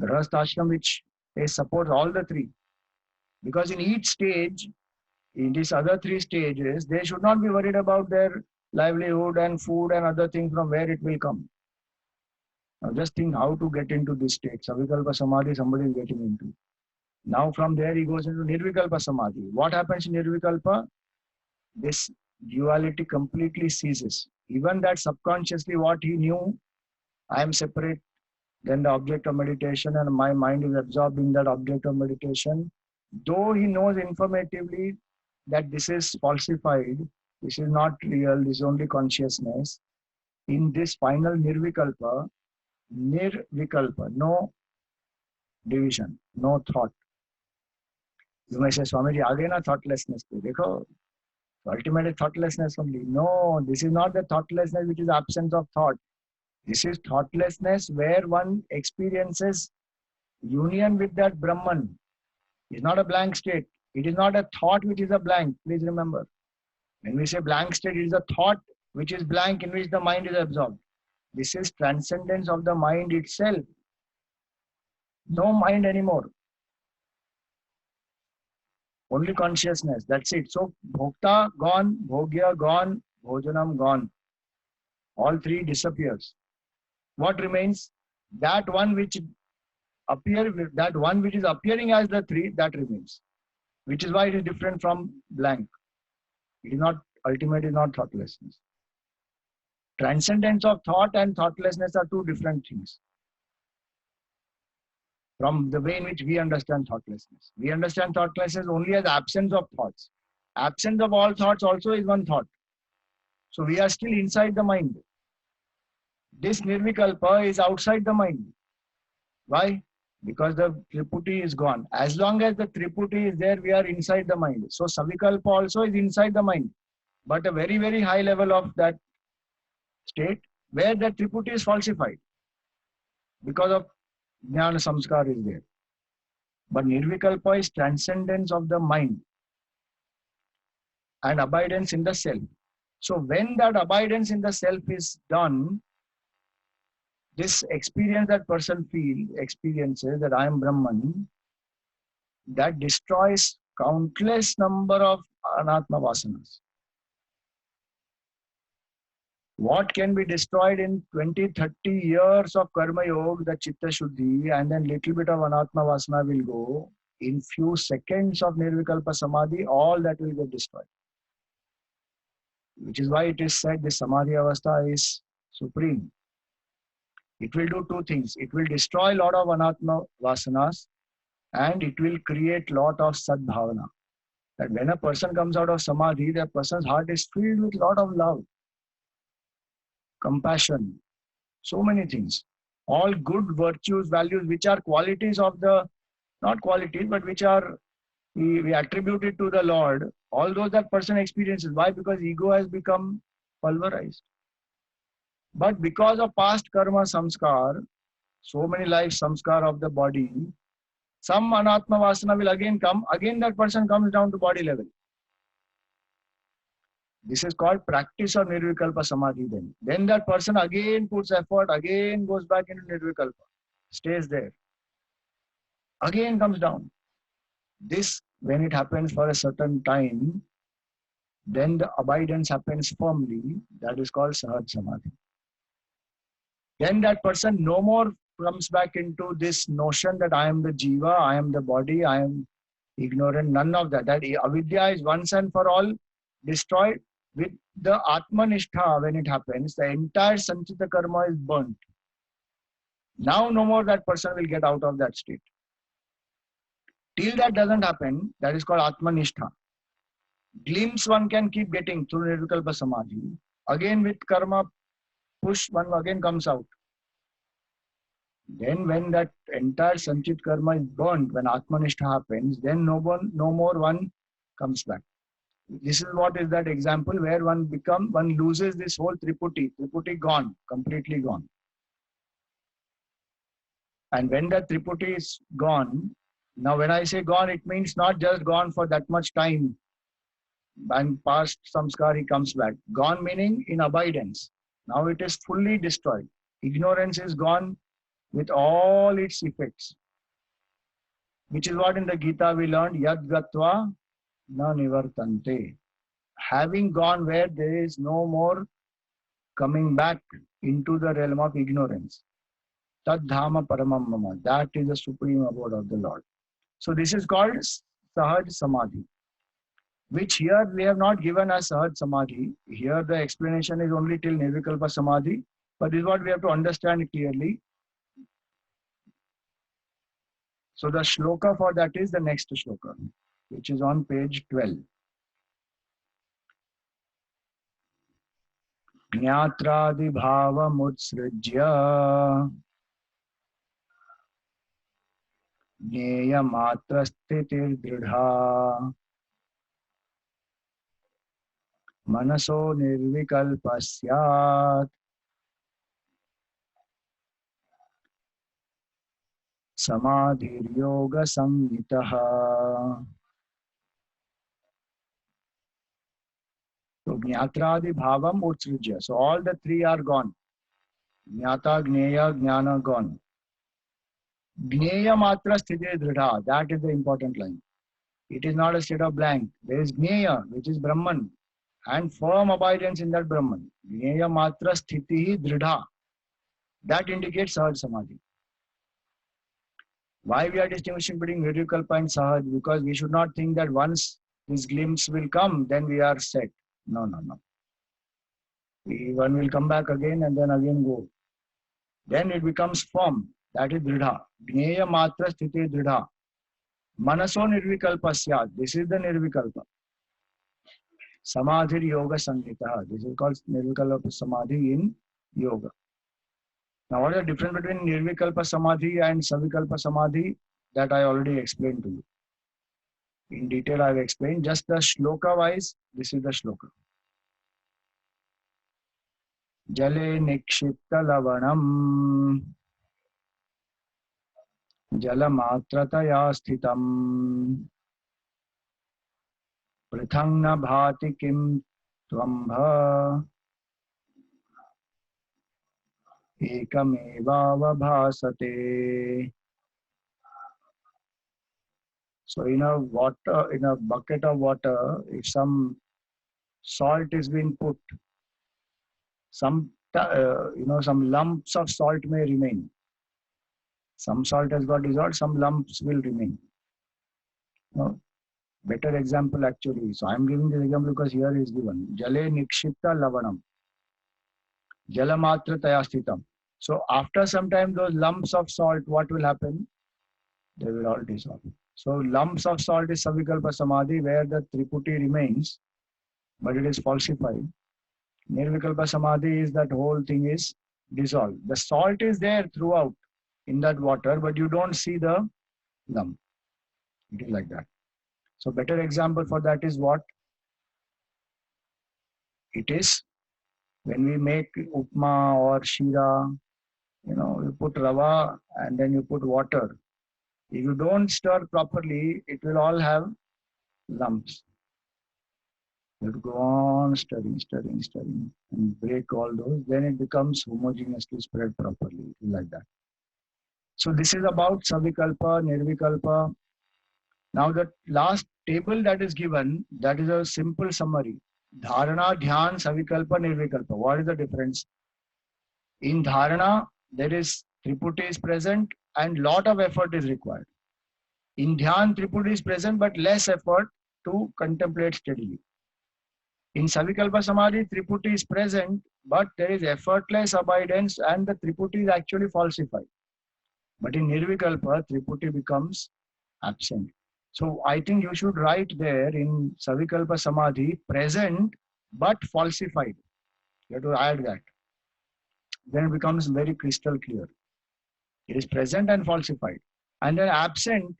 grahastha ashram which supports all the three. Because in each stage, in these other three stages, they should not be worried about their livelihood and food and other things from where it will come. Now just think how to get into this state. Savikalpa Samadhi, somebody is getting into. Now from there he goes into Nirvikalpa Samadhi. What happens in Nirvikalpa? This duality completely ceases. Even that subconsciously what he knew, I am separate, then the object of meditation and my mind is absorbed in that object of meditation. Though he knows informatively that this is falsified, this is not real, this is only consciousness, in this final Nirvikalpa, no division, no thought. You may say, Swamiji, again na thoughtlessness. Dekho, ultimate thoughtlessness only. No, this is not the thoughtlessness which is absence of thought. This is thoughtlessness where one experiences union with that Brahman. It's not a blank state. It is not a thought which is a blank. Please remember. When we say blank state, it is a thought which is blank in which the mind is absorbed. This is transcendence of the mind itself. No mind anymore. Only consciousness. That's it. So, Bhokta gone, Bhogya gone, Bhojanam gone. All three disappears. What remains? That one which is appearing as the three, that remains. Which is why it is different from blank. It is not, ultimate is not thoughtlessness. Transcendence of thought and thoughtlessness are two different things. From the way in which we understand thoughtlessness. We understand thoughtlessness only as absence of thoughts. Absence of all thoughts also is one thought. So we are still inside the mind. This Nirvikalpa is outside the mind. Why? Because the Triputi is gone. As long as the Triputi is there, we are inside the mind. So Savikalpa also is inside the mind. But a very, very high level of that state where the Triputi is falsified. Because of Jnana Samskar is there. But Nirvikalpa is transcendence of the mind and abidance in the self. So when that abidance in the self is done, this experience that person experiences that I am Brahman, that destroys countless number of anatma vasanas. What can be destroyed in 20, 30 years of karma yoga, the chitta shuddhi, and then little bit of anatma vasana will go. In few seconds of nirvikalpa samadhi, all that will get destroyed. Which is why it is said the samadhi avastha is supreme. It will do two things. It will destroy a lot of anatma vasanas and it will create lot of sadbhavana. That when a person comes out of samadhi, that person's heart is filled with lot of love, compassion, so many things. All good virtues, values, which are qualities of the, not qualities, but which are we attribute it to the Lord. All those that person experiences. Why? Because ego has become pulverized. But because of past karma samskar, so many life samskar of the body, some anatma vasana will again come. Again that person comes down to body level. This is called practice of nirvikalpa samadhi then. Then that person again puts effort, again goes back into nirvikalpa, stays there. Again comes down. This, when it happens for a certain time, then the abidance happens firmly. That is called sahaj samadhi. Then that person no more comes back into this notion that I am the jiva, I am the body, I am ignorant. None of that. That avidya is once and for all destroyed. With the Atmanishtha, when it happens, the entire Sanchita karma is burnt. Now no more that person will get out of that state. Till that doesn't happen, that is called Atmanishtha. Glimpse one can keep getting through Nirvikalpa Samadhi. Again with karma push, one again comes out. Then when that entire Sanchit karma is burnt, when Atmanishtha happens, then no more one comes back. This is what is that example where one loses this whole Triputi gone, completely gone. And when that Triputi is gone, now when I say gone, it means not just gone for that much time and past samskar he comes back. Gone meaning in abidance. Now it is fully destroyed. Ignorance is gone with all its effects. Which is what in the Gita we learned, Yad Gatva Na Nivartante. Having gone where there is no more coming back into the realm of ignorance. Tad Dhama Paramam Mama. That is the supreme abode of the Lord. So this is called Sahaj Samadhi, which here we have not given as Sahaj Samadhi. Here the explanation is only till Nirvikalpa Samadhi. But this is what we have to understand clearly. So the shloka for that is the next shloka, which is on page 12. Jnatradi bhava mutsrijya Jneya matra sthitir dridha Manaso nirvikalpasyat Samadhir yoga samhitaha. So Jnatradi bhavam utsrijya. So all the three are gone. Jnata, Jneya, Jnana gone. Jneya matra sthiti dridha. That is the important line. It is not a state of blank. There is Jneya, which is Brahman, and firm abidance in that Brahman. Jneya matra sthiti dridha. That indicates Sahaj Samadhi. Why we are distinguishing between Nirvikalpa and Sahaj? Because we should not think that once this glimpse will come, then we are set. No. One will come back again and then again go. Then it becomes firm. That is Dridha. Jneya matra sthiti dridha. Manaso nirvikalpa syat. This is the Nirvikalpa. Samadhir yoga sanghita. This is called Nirvikalpa Samadhi in yoga. Now what is the difference between Nirvikalpa Samadhi and Savikalpa Samadhi? That I already explained to you. In detail I have explained. Just the shloka wise, this is the shloka. Jale nikshipta lavanam Jalamatrataya sthitam Prithang na bhati kim tvambha Ekameva bhasate. So in a bucket of water, if some salt is being put, some lumps of salt may remain. Some salt has got dissolved, some lumps will remain. Better example actually. So I am giving this example because here is given. Jale nikshipta lavanam. Jalamatra tayasthitam. So after some time, those lumps of salt, what will happen? They will all dissolve. So lumps of salt is Savikalpa Samadhi, where the Triputi remains, but it is falsified. Nirvikalpa Samadhi is that whole thing is dissolved. The salt is there throughout in that water, but you don't see the lump. It is like that. So better example for that is what? It is when we make upma or shira, you put rava and then you put water. If you don't stir properly, it will all have lumps. You have to go on stirring and break all those. Then it becomes homogeneously spread properly, like that. So this is about Savikalpa, Nirvikalpa. Now the last table that is given, that is a simple summary. Dharana, Dhyan, Savikalpa, Nirvikalpa. What is the difference? In Dharana, there is Triputi is present and lot of effort is required. In Dhyan, Triputi is present but less effort to contemplate steadily. In Savikalpa Samadhi, Triputi is present but there is effortless abidance and the Triputi is actually falsified. But in Nirvikalpa, Triputi becomes absent. So I think you should write there in Savikalpa Samadhi, present but falsified. You have to add that. Then it becomes very crystal clear. It is present and falsified. And then absent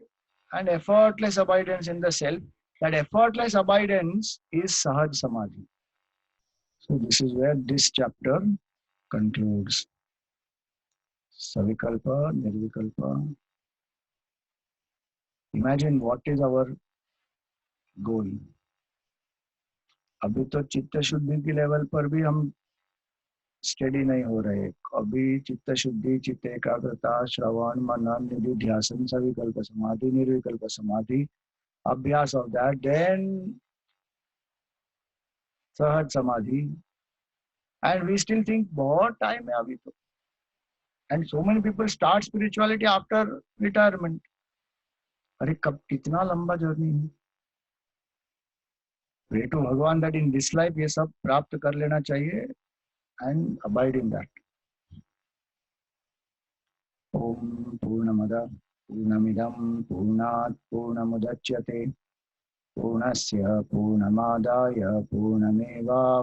and effortless abidance in the self. That effortless abidance is Sahaj Samadhi. So this is where this chapter concludes. Savikalpa, Nirvikalpa. Imagine what is our goal. अभी तो चित्त शुद्धि की level पर भी हम steady नहीं हो रहे. अभी चित्त शुद्धि, चित्त एकाग्रता, श्रवण, मनन, निधि, ध्यासन, सविकल्प समाधि, निर्विकल्प समाधि, अभ्यास ऑफ दैट, देन सहज समाधि, एंड वी स्टिल थिंक बहुत टाइम है अभी तो. And so many people start spirituality after retirement. अरे कब, कितना लंबा जर्नी है. प्रे टू भगवान दैट इन दिस लाइफ ये सब प्राप्त कर लेना चाहिए एंड अबाइड इन दैट. ओम पूर्णमद पूर्णमिदं पूर्णात् पूर्णमुदच्यते पूर्णस्य पूर्णमादाय पूर्णमेवावशिष्यते.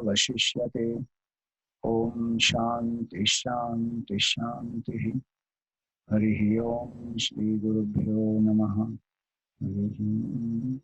ओम शांति शांति शांति. हरि ओम. श्री गुरुभ्यो नमः. हरि ओम.